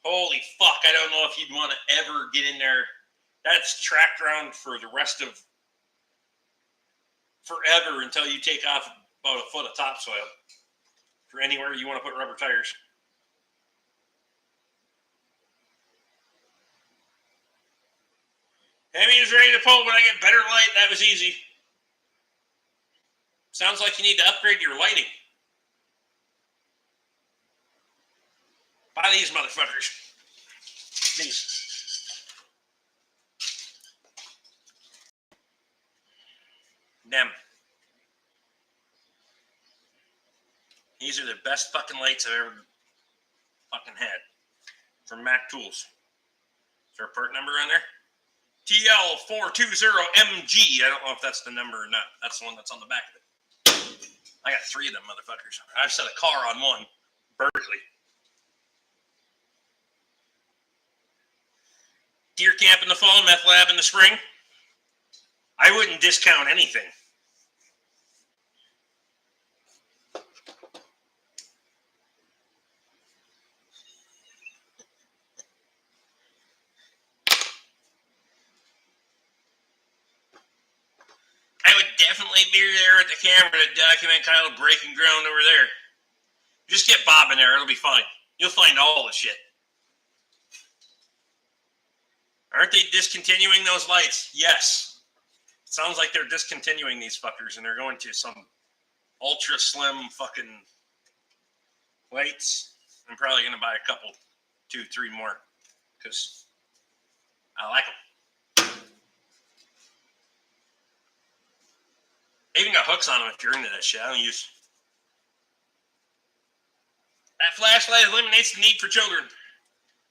Holy fuck, I don't know if you'd want to ever get in there. That's track ground for the rest of forever until you take off about a foot of topsoil. For anywhere you want to put rubber tires. Hemi is ready to pull when I get better light. That was easy. Sounds like you need to upgrade your lighting. Buy these motherfuckers. These. Them. These are the best fucking lights I've ever fucking had. From Mac Tools. Is there a part number on there? TL420MG. I don't know if that's the number or not. That's the one that's on the back of it. I got 3 of them motherfuckers. I've set a car on one. Berkeley. Deer camp in the fall, meth lab in the spring. I wouldn't discount anything. I would definitely be there at the camera to document Kyle breaking ground over there. Just get Bob in there. It'll be fine. You'll find all the shit. Aren't they discontinuing those lights? Yes. It sounds like they're discontinuing these fuckers and they're going to some ultra slim fucking lights. I'm probably going to buy a couple, 2, 3 more because I like them. I even got hooks on them if you're into that shit. I don't use. That flashlight eliminates the need for children.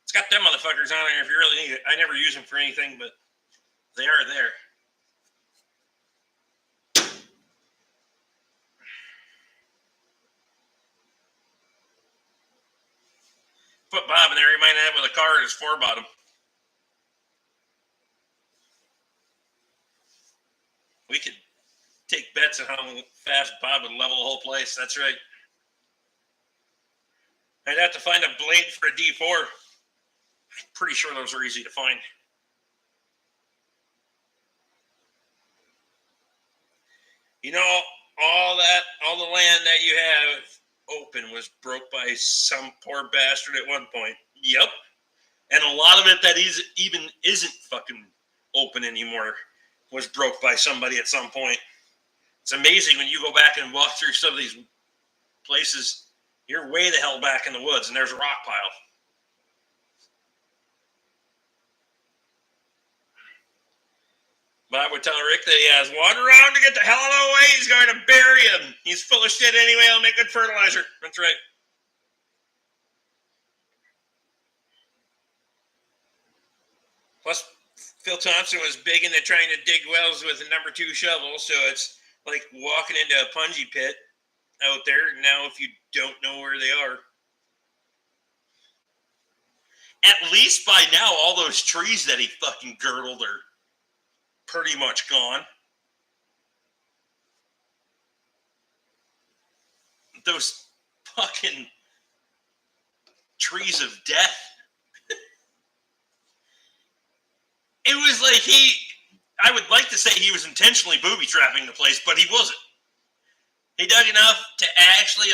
It's got them motherfuckers on there if you really need it. I never use them for anything, but they are there. Put Bob in there. He might have with a car at his 4-bottom. We could take bets on how fast Bob would level the whole place. That's right. I'd have to find a blade for a D4. I'm pretty sure those are easy to find. You know, all the land that you have open was broke by some poor bastard at one point. Yep. And a lot of it that isn't fucking open anymore was broke by somebody at some point. It's amazing when you go back and walk through some of these places, you're way the hell back in the woods and there's a rock pile. But I would tell Rick that he has one round to get the hell out of the way. He's going to bury him. He's full of shit anyway. He'll make good fertilizer. That's right. Plus, Phil Thompson was big into trying to dig wells with a number 2 shovel, so it's like walking into a punji pit out there. Now, if you don't know where they are, at least by now, all those trees that he fucking girdled are pretty much gone. Those fucking trees of death. It was like I would like to say he was intentionally booby trapping the place, but he wasn't. He dug enough to actually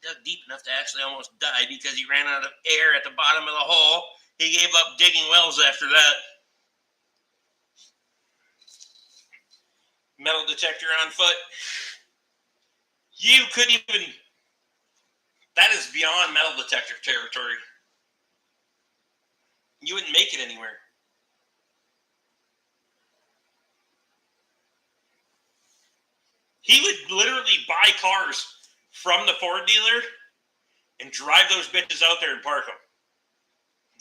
dug deep enough to actually almost die because he ran out of air at the bottom of the hole. He gave up digging wells after that. Metal detector on foot. You couldn't even. That is beyond metal detector territory. You wouldn't make it anywhere. He would literally buy cars from the Ford dealer and drive those bitches out there and park them.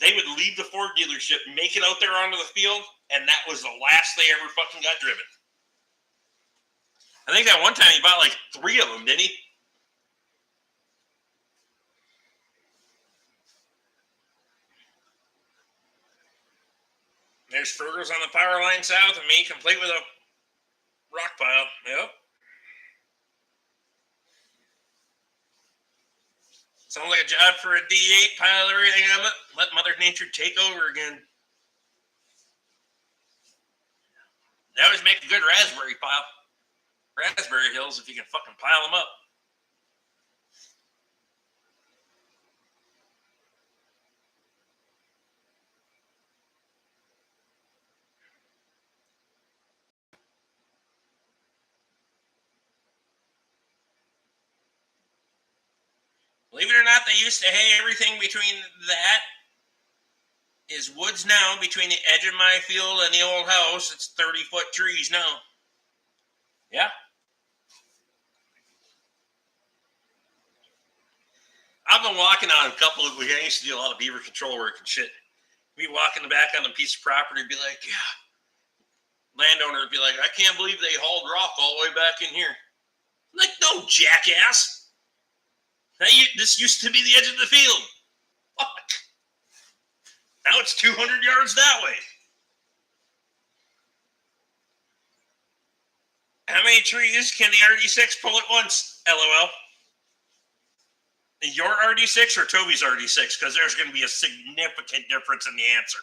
They would leave the Ford dealership, make it out there onto the field, and that was the last they ever fucking got driven. I think that one time he bought like 3 of them, didn't he? There's Frugals on the power line south of me, complete with a rock pile. Yep. Sounds like a job for a D8, pile everything of it, let Mother Nature take over again. They always make a good raspberry pile. Raspberry hills if you can fucking pile them up. Believe it or not, they used to hay everything between that is woods now. Between the edge of my field and the old house, it's 30-foot trees now. Yeah. I've been walking on a couple of, I used to do a lot of beaver control work and shit. We'd walk in the back on a piece of property and be like, yeah. Landowner would be like, I can't believe they hauled rock all the way back in here. I'm like, no, jackass. This used to be the edge of the field. Fuck. Now it's 200 yards that way. How many trees can the RD6 pull at once? LOL. Your RD6 or Toby's RD6? Because there's going to be a significant difference in the answer.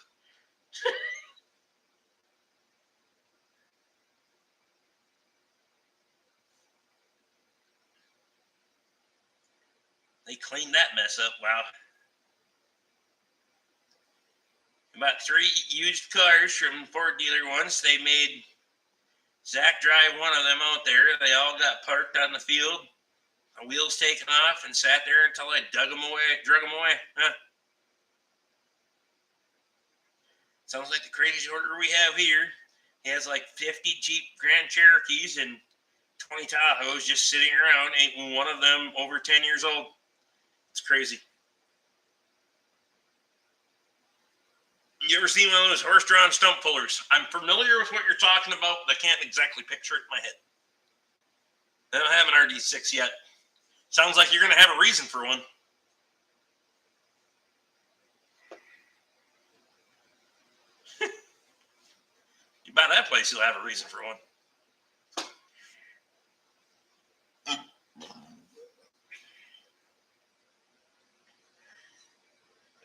They cleaned that mess up. Wow. About 3 used cars from Ford dealer once. They made Zach drive one of them out there. They all got parked on the field. The wheels taken off and sat there until I drug them away. Huh. Sounds like the crazy order we have here. He has like 50 Jeep Grand Cherokees and 20 Tahoes just sitting around. Ain't one of them over 10 years old. It's crazy. You ever seen one of those horse-drawn stump pullers? I'm familiar with what you're talking about, but I can't exactly picture it in my head. I don't have an RD6 yet. Sounds like you're going to have a reason for one. You buy that place, you'll have a reason for one.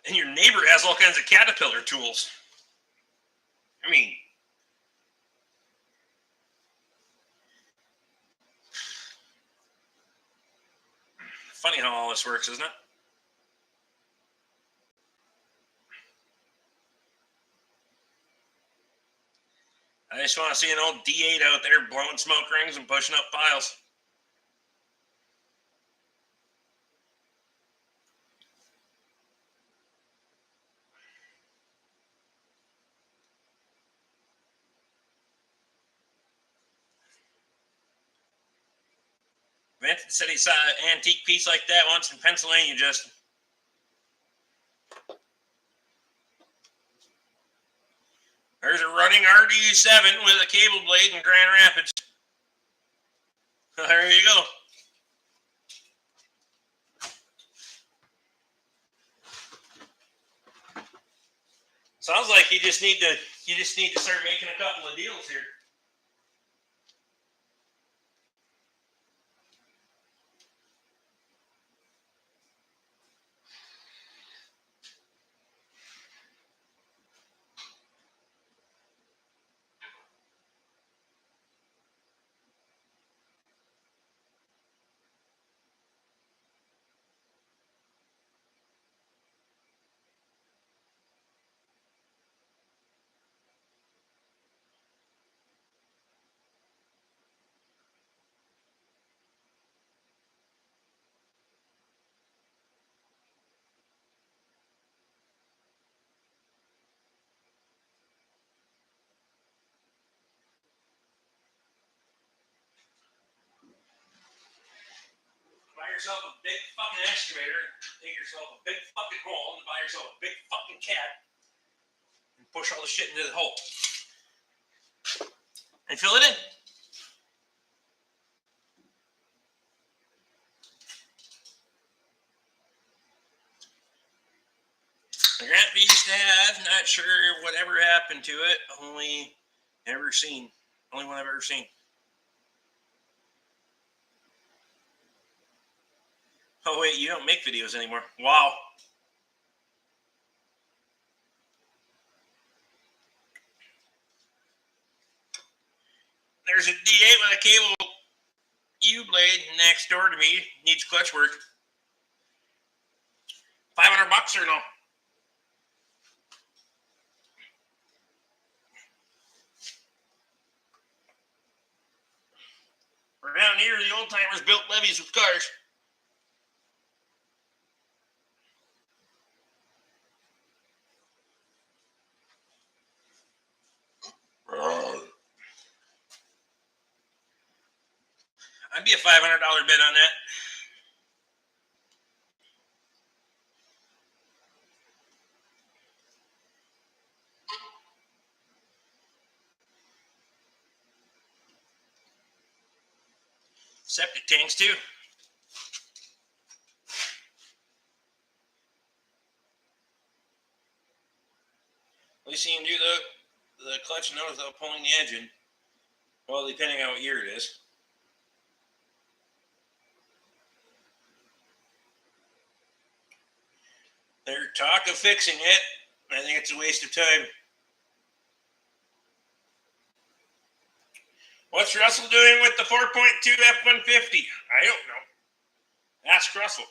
And your neighbor has all kinds of Caterpillar tools. I mean, funny how all this works, isn't it? I just want to see an old D8 out there blowing smoke rings and pushing up piles. Vincent said he saw an antique piece like that once in Pennsylvania, Justin. There's a running RD7 with a cable blade in Grand Rapids. There you go. Sounds like you just need to start making a couple of deals here. Buy yourself a big fucking excavator, dig yourself a big fucking hole, and buy yourself a big fucking cat, and push all the shit into the hole. And fill it in. The Grant we used to have, not sure whatever happened to it. Only one I've ever seen. Oh wait, you don't make videos anymore. Wow. There's a D8 with a cable U-blade next door to me. Needs clutch work. $500 or no? Around here, the old timers built levees with cars. I'd be a $500 bid on that. Septic tanks too. At least you can do the clutch nose without pulling the engine. Well, depending on what year it is. They're talk of fixing it. I think it's a waste of time. What's Russell doing with the 4.2 F-150? I don't know. Ask Russell.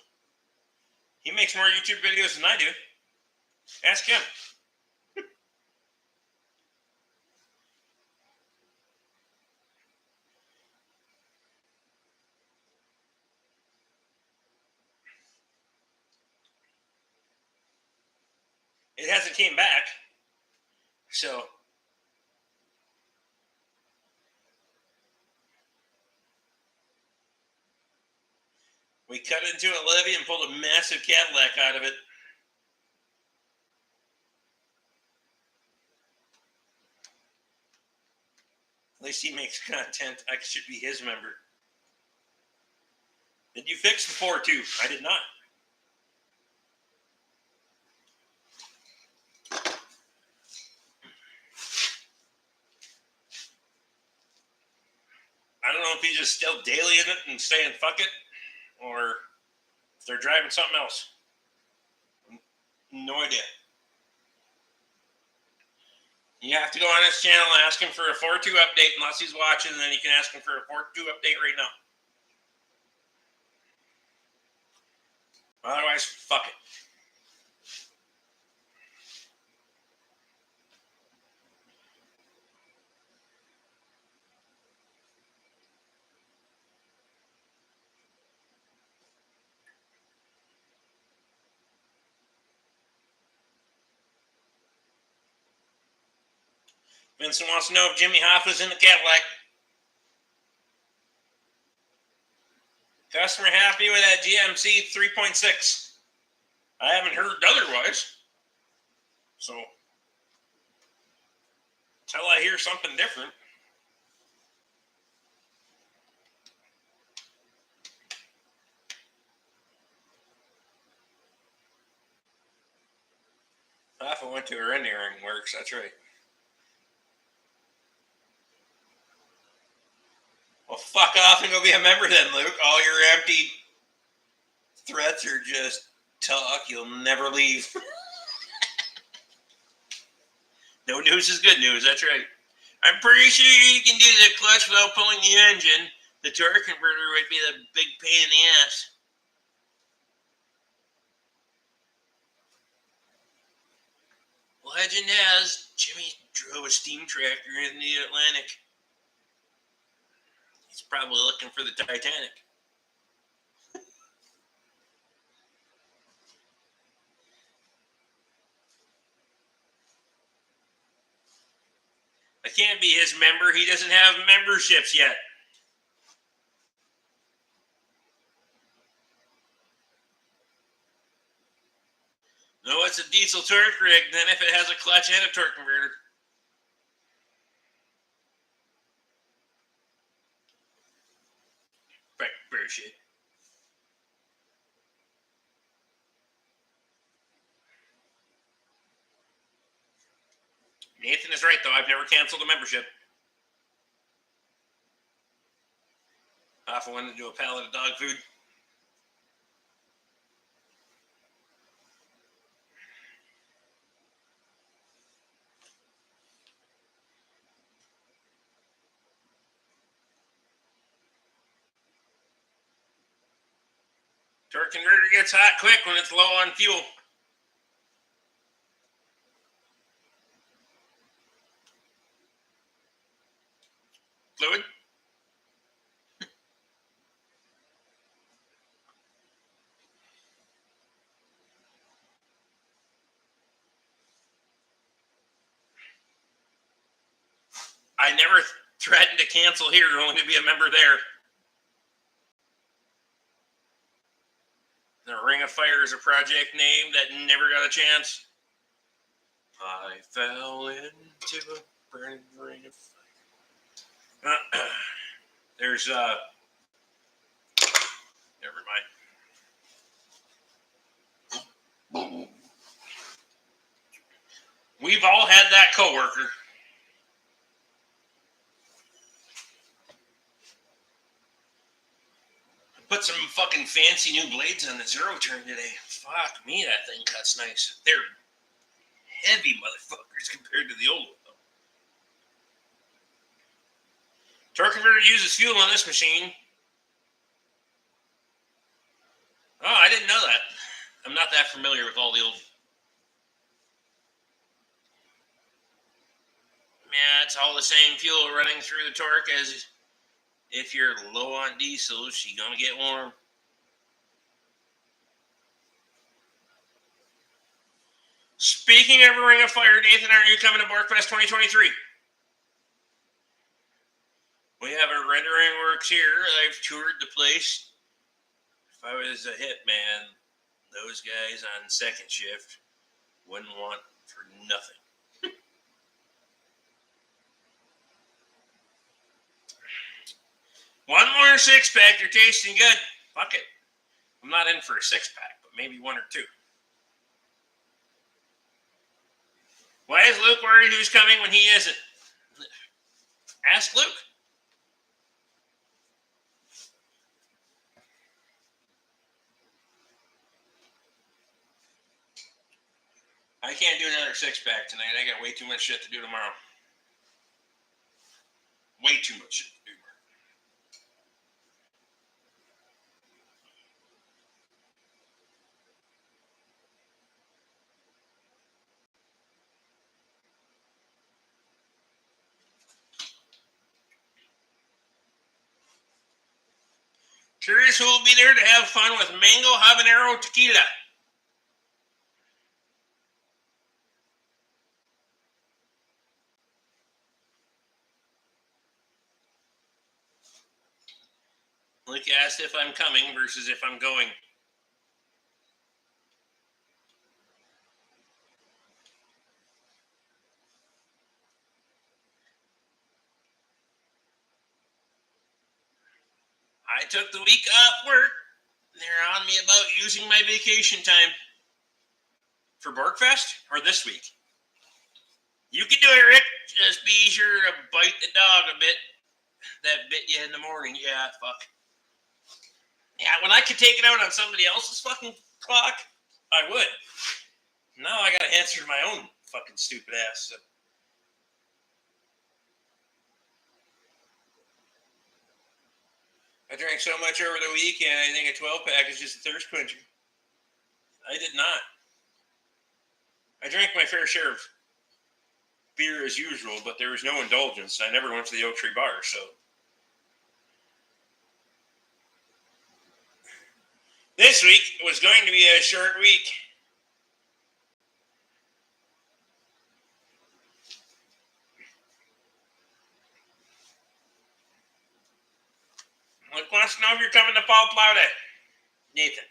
He makes more YouTube videos than I do. Ask him. It hasn't came back. So we cut into a levee and pulled a massive Cadillac out of it. At least he makes content. I should be his member. Did you fix the 4.2? I did not. I don't know if he's just still daily in it and saying fuck it, or if they're driving something else. No idea. You have to go on his channel and ask him for a 4.2 update unless he's watching, and then you can ask him for a 4.2 update right now. Otherwise, fuck it. Vincent wants to know if Jimmy Hoffa's in the Cadillac. Customer happy with that GMC 3.6. I haven't heard otherwise. So, until I hear something different. Hoffa went to her engineering works, that's right. Well, fuck off and go be a member then, Luke. All your empty threats are just talk. You'll never leave. No news is good news. That's right. I'm pretty sure you can do the clutch without pulling the engine. The torque converter would be the big pain in the ass. Legend has Jimmy drove a steam tractor in the Atlantic. He's probably looking for the Titanic. I can't be his member. He doesn't have memberships yet. No, it's a diesel torque rig. Then if it has a clutch and a torque converter. Right, very shit. Nathan is right, though. I've never canceled a membership. I often went to do a pallet of dog food. Torque converter gets hot quick when it's low on fuel. Fluid? I never threatened to cancel here, only to be a member there. The Ring of Fire is a project name that never got a chance. I fell into a burning ring of fire. There's never mind. We've all had that coworker. Put some fucking fancy new blades on the zero turn today. Fuck me, that thing cuts nice. They're heavy motherfuckers compared to the old one. Torque converter uses fuel on this machine. Oh, I didn't know that. I'm not that familiar with all the old. Yeah, it's all the same fuel running through the torque as if you're low on diesel, she's gonna get warm. Speaking of a Ring of Fire, Nathan, are you coming to Borkfest 2023? We have a rendering works here. I've toured the place. If I was a hitman, those guys on second shift wouldn't want for nothing. One more six-pack. They're tasting good. Fuck it. I'm not in for a six-pack, but maybe one or two. Why is Luke worried who's coming when he isn't? Ask Luke. I can't do another six-pack tonight. I got way too much shit to do tomorrow. Way too much shit to do tomorrow. Curious who will be there to have fun with mango habanero tequila. Luke asked if I'm coming versus if I'm going. I took the week off work. They're on me about using my vacation time. For Borkfest or this week? You can do it, Rick. Just be sure to bite the dog a bit. That bit you in the morning. Yeah, fuck. Yeah, when I could take it out on somebody else's fucking clock, I would. Now I gotta answer my own fucking stupid ass. So. I drank so much over the weekend, I think a 12-pack is just a thirst quencher. I did not. I drank my fair share of beer as usual, but there was no indulgence. I never went to the Oak Tree Bar, so. This week was going to be a short week. Luke wants to know if you're coming to Fall Plow Day. Nathan.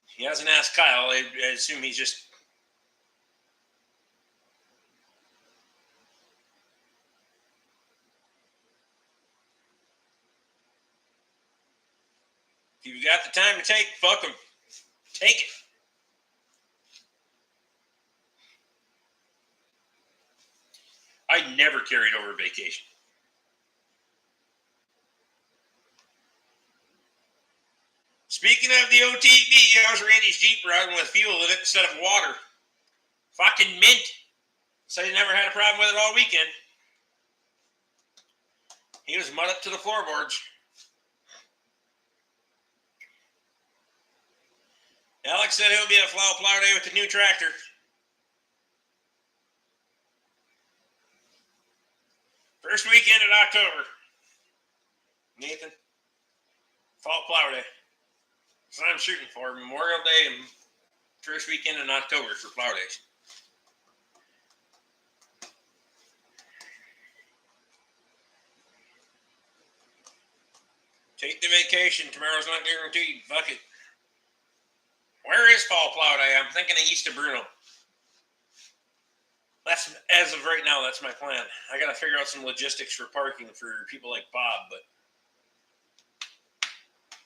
He hasn't asked Kyle. I assume he's just. If you've got the time to take, fuck him. Take it. I never carried over vacation. Speaking of the OTV, how's Randy's Jeep running with fuel in it instead of water? Fucking mint. So he never had a problem with it all weekend. He was mud up to the floorboards. Alex said he'll be at Plow Day with the new tractor. First weekend in October. Nathan. Fall Plow Day. That's what I'm shooting for. Memorial Day and first weekend in October for Plow Days. Take the vacation. Tomorrow's not guaranteed. Fuck it. Where is Fall Plow Day? I'm thinking of east of Bruno. That's, as of right now, that's my plan. I got to figure out some logistics for parking for people like Bob, but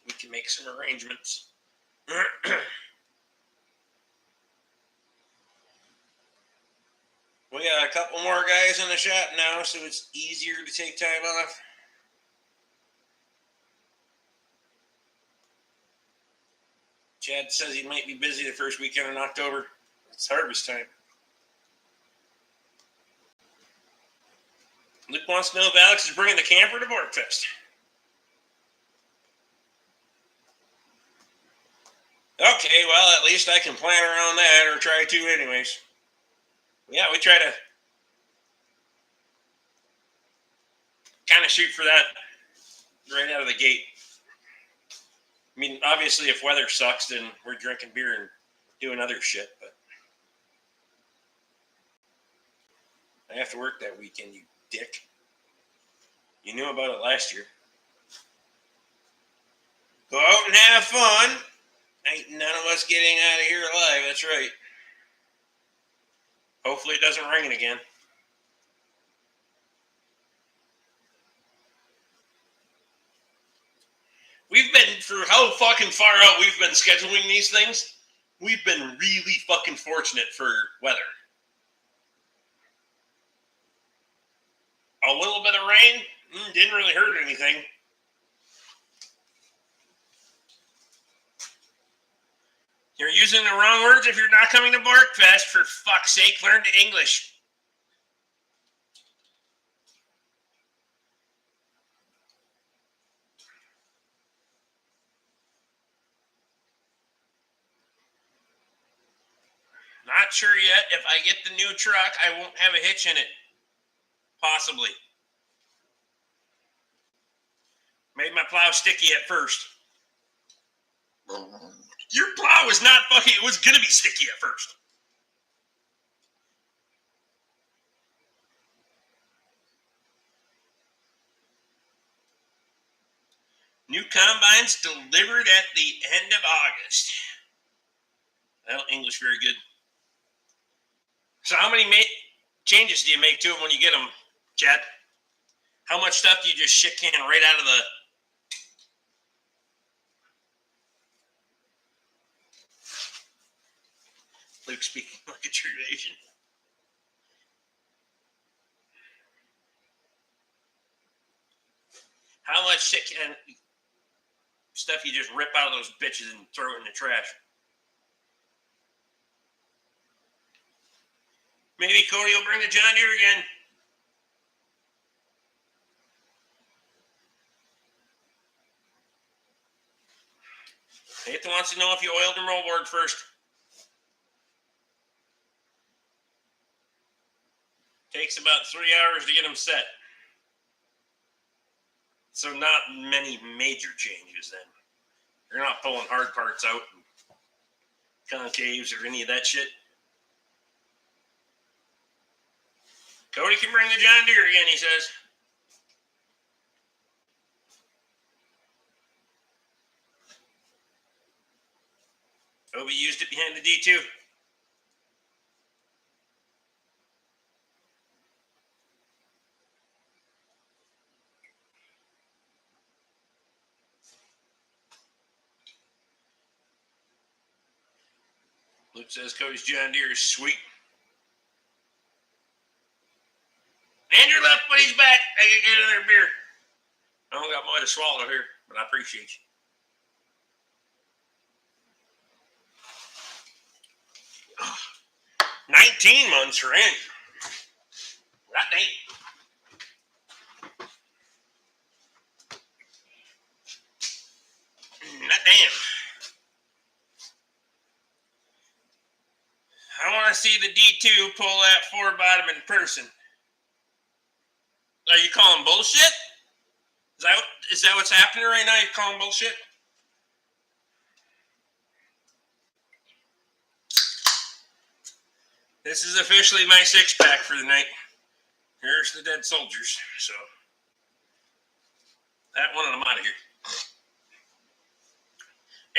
we can make some arrangements. We got a couple more guys in the shop now, so it's easier to take time off. Chad says he might be busy the first weekend in October. It's harvest time. Luke wants to know if Alex is bringing the camper to Borkfest. Okay, well, at least I can plan around that, or try to anyways. Yeah, we try to kind of shoot for that right out of the gate. I mean, obviously, if weather sucks, then we're drinking beer and doing other shit, but I have to work that weekend, you dick. You knew about it last year. Go out and have fun. Ain't none of us getting out of here alive, that's right. Hopefully it doesn't rain again. We've been, through how fucking far out we've been scheduling these things, we've been really fucking fortunate for weather. A little bit of rain didn't really hurt anything. You're using the wrong words if you're not coming to Borkfest. For fuck's sake, learn English. Not sure yet. If I get the new truck, I won't have a hitch in it. Possibly. Made my plow sticky at first. Your plow was not fucking, it was going to be sticky at first. New combines delivered at the end of August. Well, English very good. So how many changes do you make to them when you get them, Chad? How much stuff do you just shit can right out of the... Luke speaking like a true Asian. How much shit can stuff you just rip out of those bitches and throw it in the trash? Maybe Cody will bring the John Deere again. Nathan wants to know if you oiled the rollboard first. Takes about 3 hours to get them set. So not many major changes then. You're not pulling hard parts out, concaves or any of that shit. Cody can bring the John Deere again, he says. Obi used it behind the D2. Luke says Cody's John Deere is sweet. Andrew left, but he's back. I can get another beer. I don't got more to swallow here, but I appreciate you. Oh, 19 months for Andrew. God damn. God damn. I want to see the D2 pull that 4 bottom in person. Are you calling bullshit? Is that what's happening right now? You're calling bullshit? This is officially my 6-pack for the night. Here's the dead soldiers. So, that one, and I'm out of here.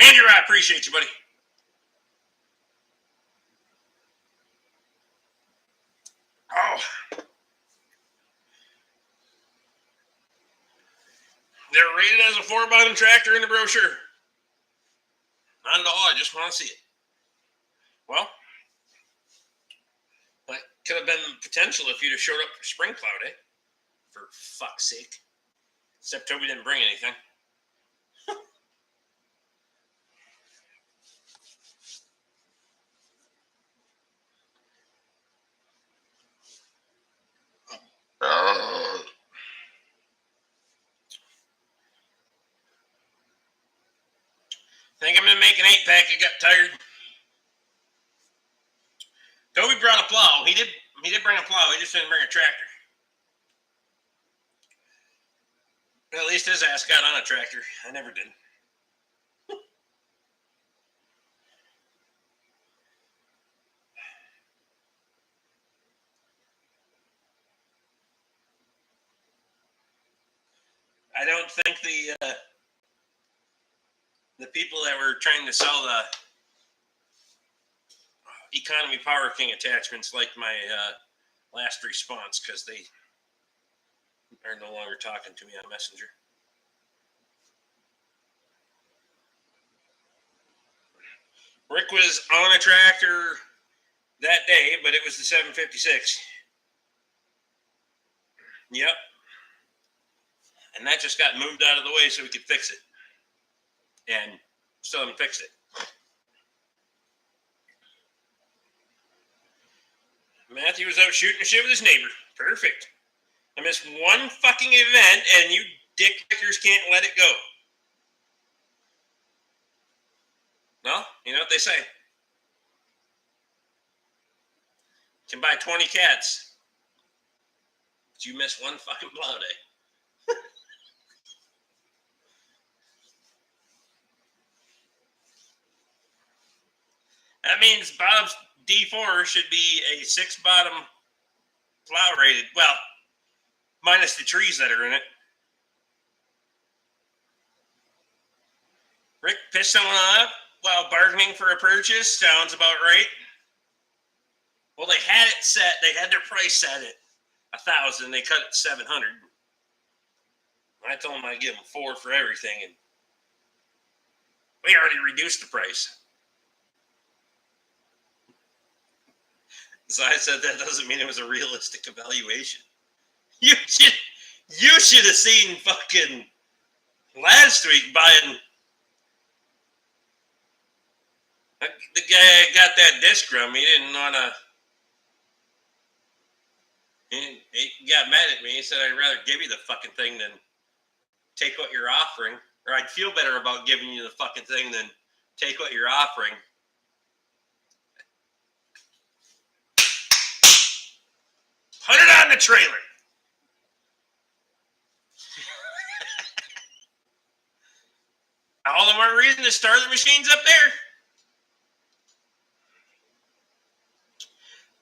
Andrew, I appreciate you, buddy. Oh. They're rated as a 4-bottom tractor in the brochure. Not at all. I just want to see it. Well, that could have been potential if you'd have showed up for Spring Plow Day. For fuck's sake. Except Toby didn't bring anything. Think I'm going to make an 8-pack. I got tired. Toby brought a plow. He did bring a plow. He just didn't bring a tractor. At least his ass got on a tractor. I never did. I don't think the people that were trying to sell the Economy Power King attachments liked my last response because they are no longer talking to me on Messenger. Rick was on a tractor that day, but it was the 756. Yep. And that just got moved out of the way so we could fix it. And still haven't fixed it. Matthew was out shooting shit with his neighbor. Perfect. I missed one fucking event, and you dickers can't let it go. Well, you know what they say. You can buy 20 cats, but you miss one fucking plow day. That means Bob's D4 should be a 6-bottom plow rated. Well, minus the trees that are in it. Rick pissed someone off while bargaining for a purchase. Sounds about right. Well, they had it set. They had their price set at $1,000. They cut it to $700. I told them I'd give them $4 for everything, and we already reduced the price. So I said that doesn't mean it was a realistic evaluation. You should have seen fucking last week buying. The guy got that disc from me. He didn't want to. He got mad at me. He said, I'd rather give you the fucking thing than take what you're offering. Or I'd feel better about giving you the fucking thing than take what you're offering. Put it on the trailer. All the more reason to start the machines up there.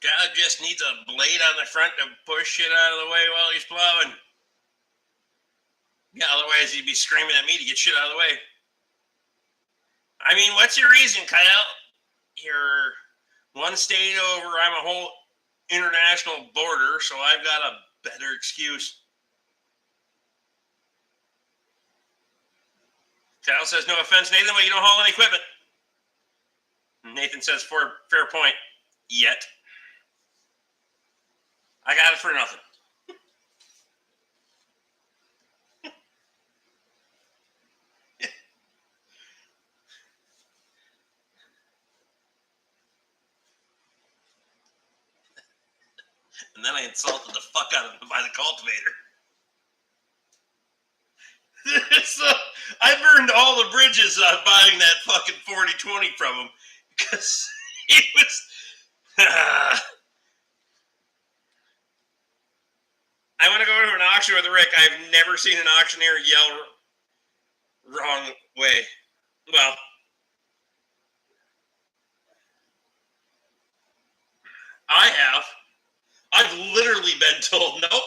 God just needs a blade on the front to push shit out of the way while he's plowing. Yeah, otherwise he'd be screaming at me to get shit out of the way. I mean, what's your reason, Kyle? You're one state over. I'm a whole international border, so I've got a better excuse. Kyle says, no offense, Nathan, but you don't haul any equipment. Nathan says, fair point. Yet. I got it for nothing. And then I insulted the fuck out of him by the cultivator. So I burned all the bridges on buying that fucking 4020 from him because he was. I want to go to an auction with Rick. I've never seen an auctioneer yell wrong way. Well, I have. I've literally been told, nope,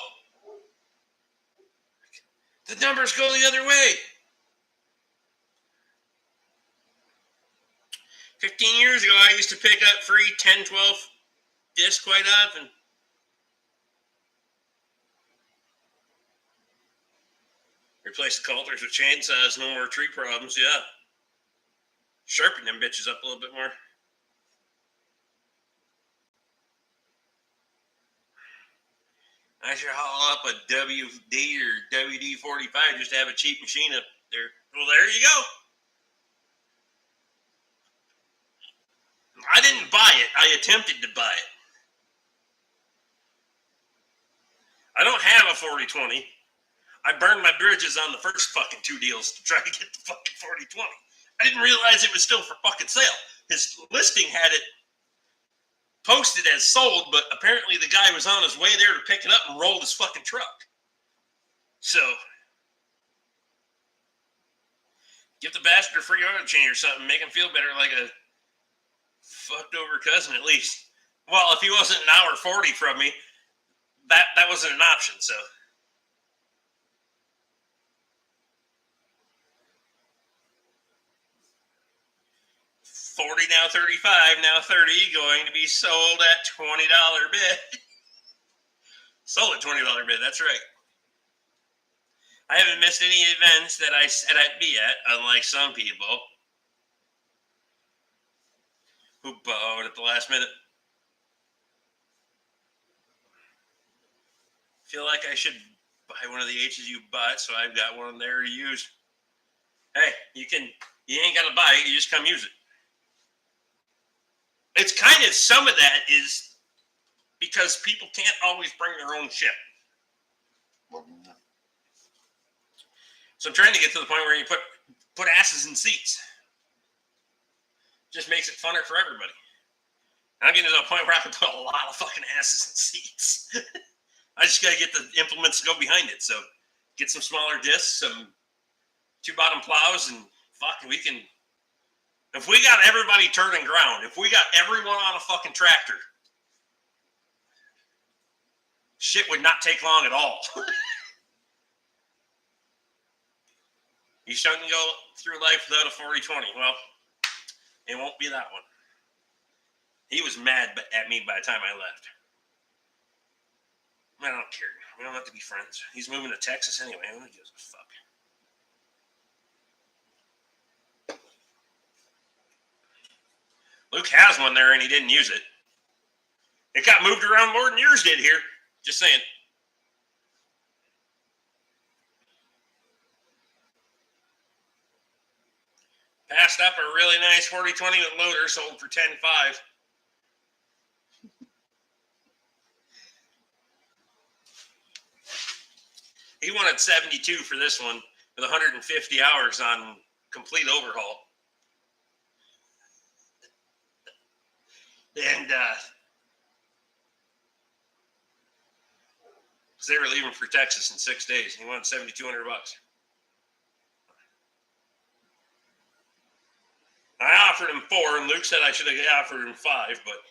the numbers go the other way. 15 years ago, I used to pick up free 10, 12 discs quite often. Replace the coulters with chainsaws, no more tree problems, yeah. Sharpen them bitches up a little bit more. I should haul up a WD or WD-45 just to have a cheap machine up there. Well, there you go. I didn't buy it. I attempted to buy it. I don't have a 4020. I burned my bridges on the first fucking two deals to try to get the fucking 4020. I didn't realize it was still for fucking sale. His listing had it posted as sold, but apparently the guy was on his way there to pick it up and rolled his fucking truck. So, give the bastard a free oil change or something. Make him feel better like a fucked over cousin at least. Well, if he wasn't an hour 40 from me, that wasn't an option, so. $40 now, $35 now, $30, going to be sold at $20 bid. Sold at $20 bid, that's right. I haven't missed any events that I said I'd be at, unlike some people who bowed at the last minute. Feel like I should buy one of the H's you bought, so I've got one there to use. Hey, you ain't got to buy it, you just come use it. It's kind of, some of that is because people can't always bring their own shit. So I'm trying to get to the point where you put asses in seats. Just makes it funner for everybody. I'm getting to the point where I can put a lot of fucking asses in seats. I just got to get the implements to go behind it. So get some smaller discs, some two bottom plows, and fuck, we can. If we got everybody turning ground, if we got everyone on a fucking tractor, shit would not take long at all. You shouldn't go through life without a 4020. Well, it won't be that one. He was mad at me by the time I left. I don't care. We don't have to be friends. He's moving to Texas anyway. Who gives a fuck? Luke has one there and he didn't use it. It got moved around more than yours did here. Just saying. Passed up a really nice 4020 with loader, sold for $10,500. He wanted $72,000 for this one with 150 hours on complete overhaul. And they were leaving for Texas in 6 days. He wanted $7,200. I offered him $4,000, and Luke said I should have offered him $5,000, but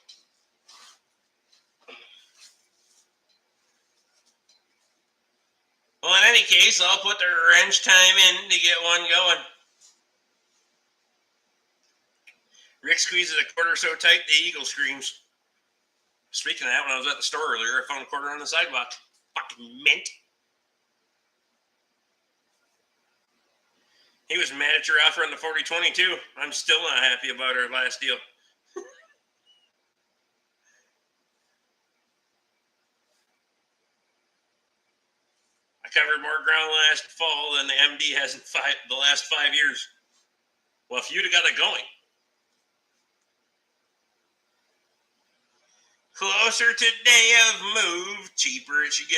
well, in any case, I'll put the wrench time in to get one going. Rick squeezes a quarter so tight the eagle screams. Speaking of that, when I was at the store earlier, I found a quarter on the sidewalk. Fucking mint. He was mad at your offer on the 4020 too. I'm still not happy about our last deal. I covered more ground last fall than the MD has in the last 5 years. Well, if you'd have got it going. Closer to day of move, cheaper it should get.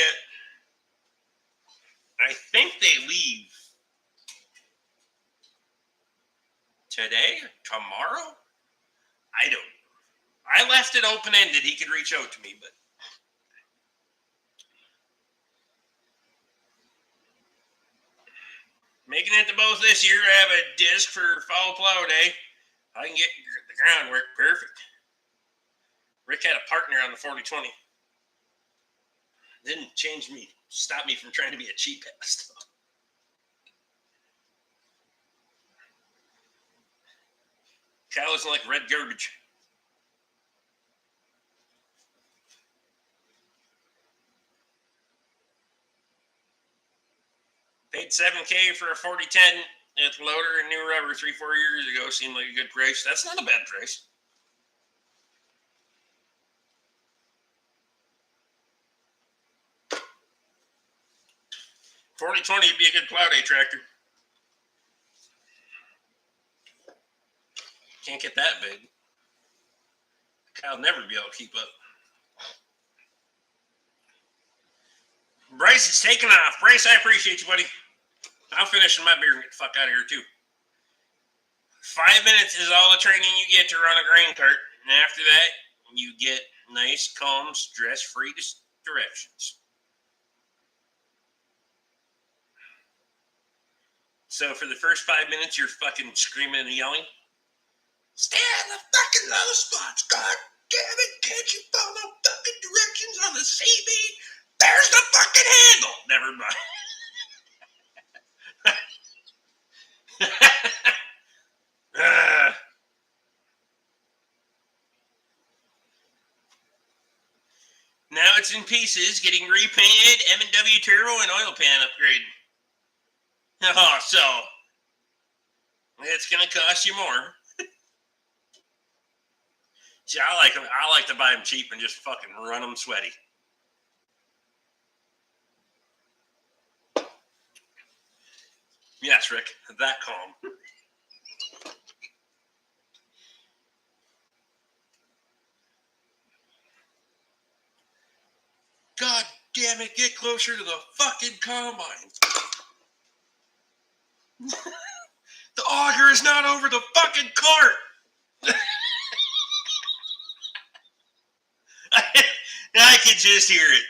I think they leave today or tomorrow. I don't know. I left it open-ended. He could reach out to me, but making it to both this year, I have a disc for fall plow day. I can get the groundwork perfect. Rick had a partner on the 40-20. Didn't stop me from trying to be a cheap ass. Cows like red garbage. Paid $7,000 for a 40-10 with loader and new rubber 3-4 years ago. Seemed like a good price. That's not a bad price. $40-20 would be a good plow day tractor. Can't get that big. I'll never be able to keep up. Bryce is taking off. Bryce, I appreciate you, buddy. I'm finishing my beer and get the fuck out of here, too. 5 minutes is all the training you get to run a grain cart. And after that, you get nice, calm, stress-free directions. So for the first 5 minutes, you're fucking screaming and yelling. Stay in the fucking low spots, god damn it. Can't you follow fucking directions on the CB? There's the fucking handle. Never mind. Now it's in pieces, getting repainted, M&W turbo, and oil pan upgrade. Oh, so it's gonna cost you more. See, I like to buy them cheap and just fucking run them sweaty. Yes, Rick, that calm. God damn it, get closer to the fucking combine. The auger is not over the fucking cart. I can just hear it.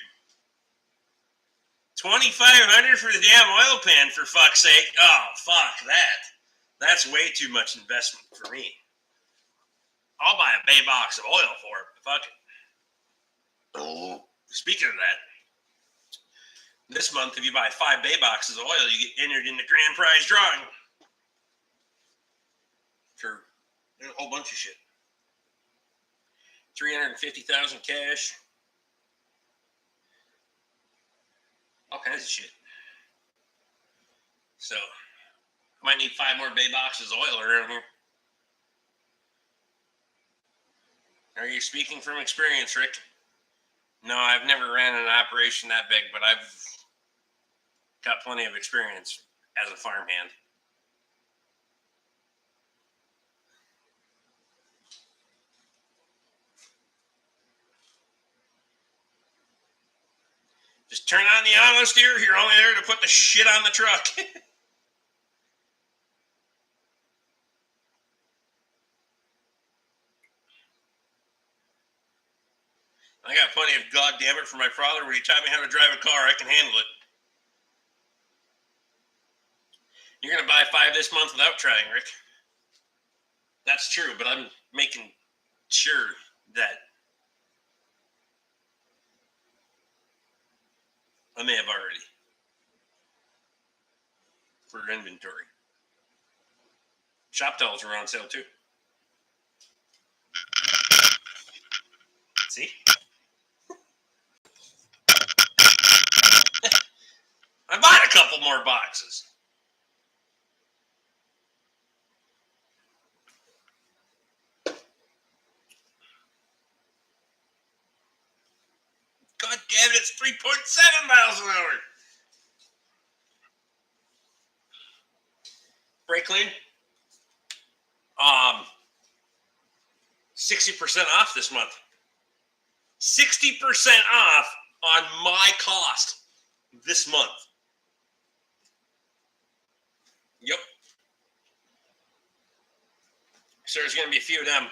$2,500 for the damn oil pan, for fuck's sake. Oh, fuck that. That's way too much investment for me. I'll buy a bay box of oil for it. Fuck it. Oh, speaking of that, this month, if you buy 5 bay boxes of oil, you get entered in the grand prize drawing for a whole bunch of shit. $350,000 cash. All kinds of shit. So, I might need 5 more bay boxes of oil around here. Are you speaking from experience, Rick? No, I've never ran an operation that big, but I've got plenty of experience as a farmhand. Just turn on the auto steer. You're only there to put the shit on the truck. I got plenty of goddamn it from my father. When he taught me how to drive a car, I can handle it. You're going to buy 5 this month without trying, Rick. That's true, but I'm making sure that I may have already for inventory. Shop towels are on sale too. See? I bought a couple more boxes. God damn it, it's 3.7 miles an hour. Brake clean? 60% off this month. 60% off on my cost this month. Yep. So there's going to be a few of them.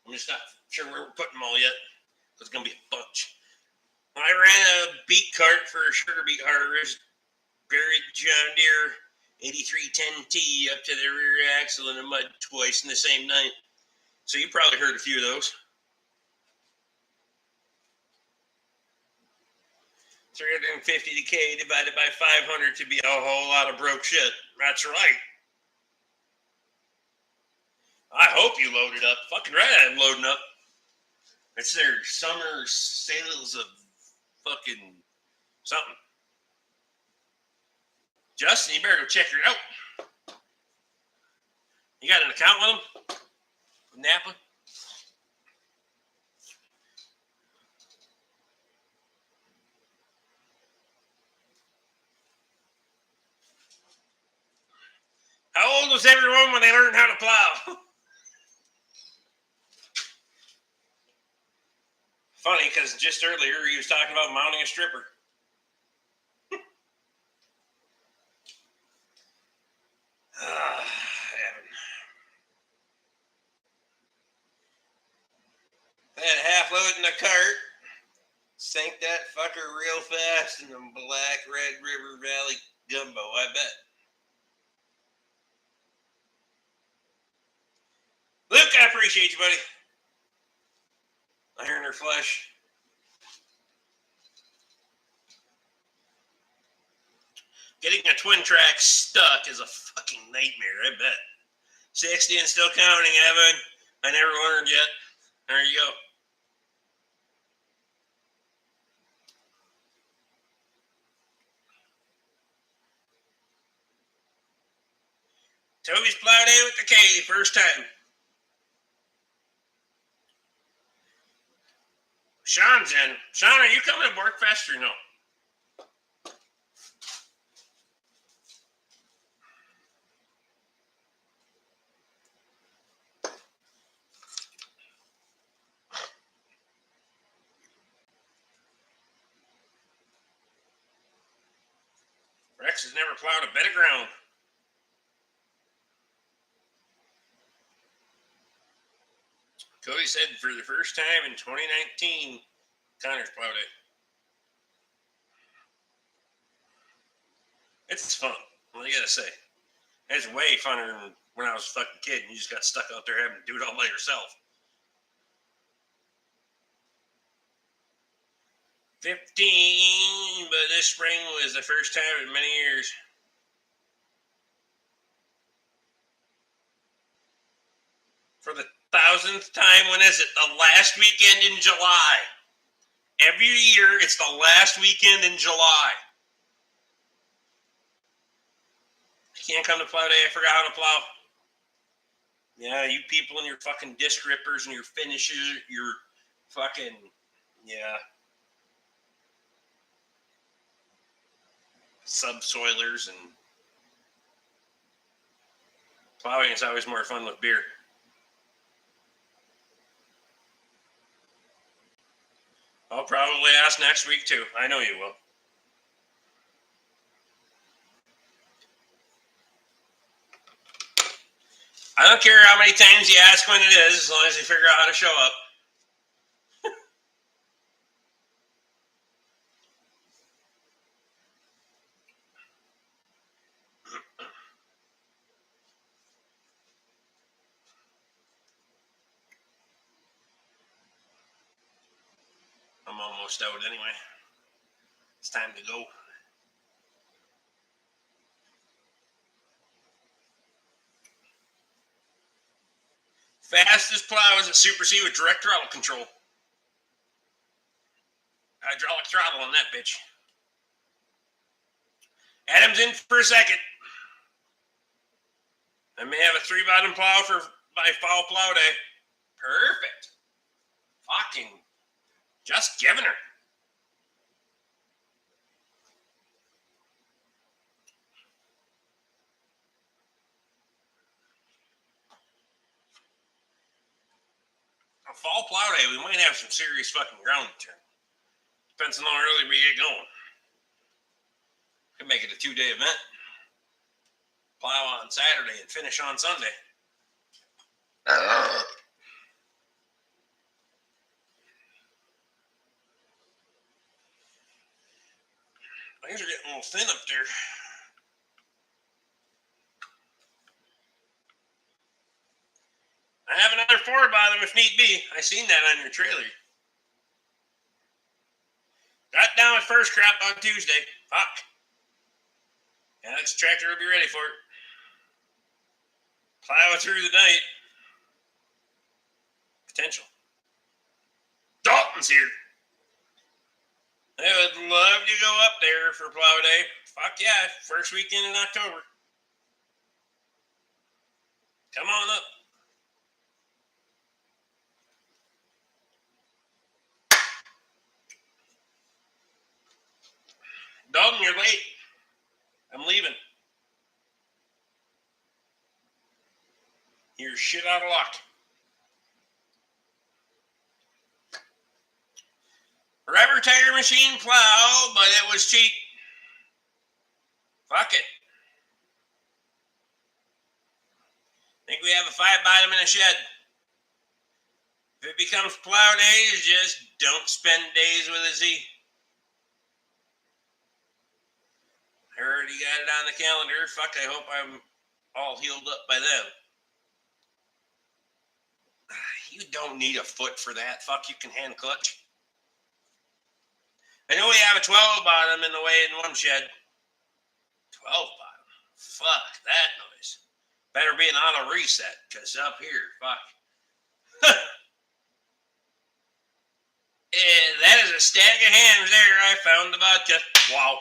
I'm just not sure where we're putting them all yet. There's going to be a bunch. I ran a beet cart for sugar beet harvest. Buried John Deere 8310T up to the rear axle in the mud twice in the same night. So you probably heard a few of those. 350 to K divided by 500 to be a whole lot of broke shit. That's right. I hope you loaded up. Fucking right, I'm loading up. It's their summer sales of fucking something. Justin, you better go check her out. You got an account with them? Napa? How old was everyone when they learned how to plow? Funny, because just earlier he was talking about mounting a stripper. I had half load in the cart. Sank that fucker real fast in the Black Red River Valley gumbo, I bet. Luke, I appreciate you, buddy. Iron or flesh. Getting a twin track stuck is a fucking nightmare, I bet. 60 and still counting, Evan. I never learned yet. There you go. Toby's plowed in with the K, first time. Sean's in. Sean, are you coming to Borkfest or no? Rex has never plowed a bed of ground. Cody said for the first time in 2019, Connor's plowed it. It's fun. What do you gotta say? It's way funner than when I was a fucking kid and you just got stuck out there having to do it all by yourself. 15, but this spring was the first time in many years. For the 1000th time, when is it? The last weekend in July. Every year, it's the last weekend in July. You can't come to plow day. I forgot how to plow. Yeah, you people and your fucking disc rippers and your finishes, your fucking, yeah. Subsoilers and plowing is always more fun with beer. I'll probably ask next week too. I know you will. I don't care how many times you ask when it is, as long as you figure out how to show up. I'm almost out anyway. It's time to go. Fastest plow is at Super C with direct throttle control. Hydraulic throttle on that bitch. Adam's in for a second. I may have a 3-bottom plow for my fall plow day. Perfect. Fucking just giving her. Fall plow day, we might have some serious fucking ground turn. Depends on how early we get going. Could make it a 2-day event. Plow on Saturday and finish on Sunday. Things are getting a little thin up there. I have another 4-bottom if need be. I seen that on your trailer. Got down with first crop on Tuesday. Fuck. Yeah, this tractor will be ready for it. Plow it through the night. Potential. Dalton's here. I would love to go up there for plow day. Fuck yeah, first weekend in October. Come on up. Dalton, you're late. I'm leaving. You're shit out of luck. Forever Tire Machine plow, but it was cheap. Fuck it. I think we have a 5-bottom in a shed. If it becomes plow days, just don't spend days with a Z. I already got it on the calendar. Fuck, I hope I'm all healed up by then. You don't need a foot for that. Fuck, you can hand clutch. I know we have a 12-bottom in the way in one shed. 12-bottom. Fuck that noise. Better be an auto reset, because up here, fuck. And that is a stack of hams there. I found the vodka. Wow.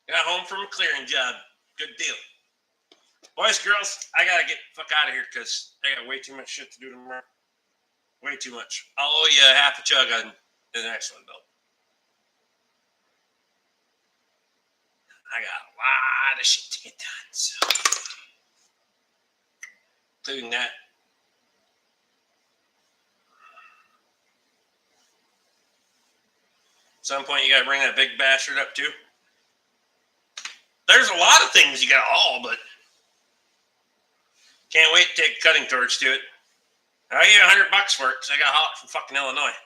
Got home from a clearing job. Good deal. Boys, girls, I got to get the fuck out of here because I got way too much shit to do tomorrow. Way too much. I'll owe you half a chug on the next one, though. I got a lot of shit to get done, so. Including that. At some point, you got to bring that big bastard up, too. There's a lot of things you got to haul, but can't wait to take a cutting torch to it. I'll give you $100 for it because I got to haul it from fucking Illinois.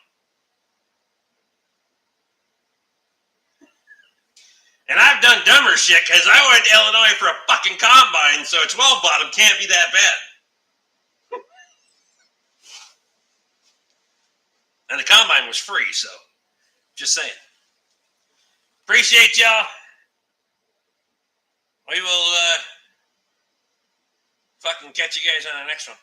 And I've done dumber shit because I went to Illinois for a fucking combine, so a 12-bottom can't be that bad. And the combine was free, so just saying. Appreciate y'all. We will fucking catch you guys on the next one.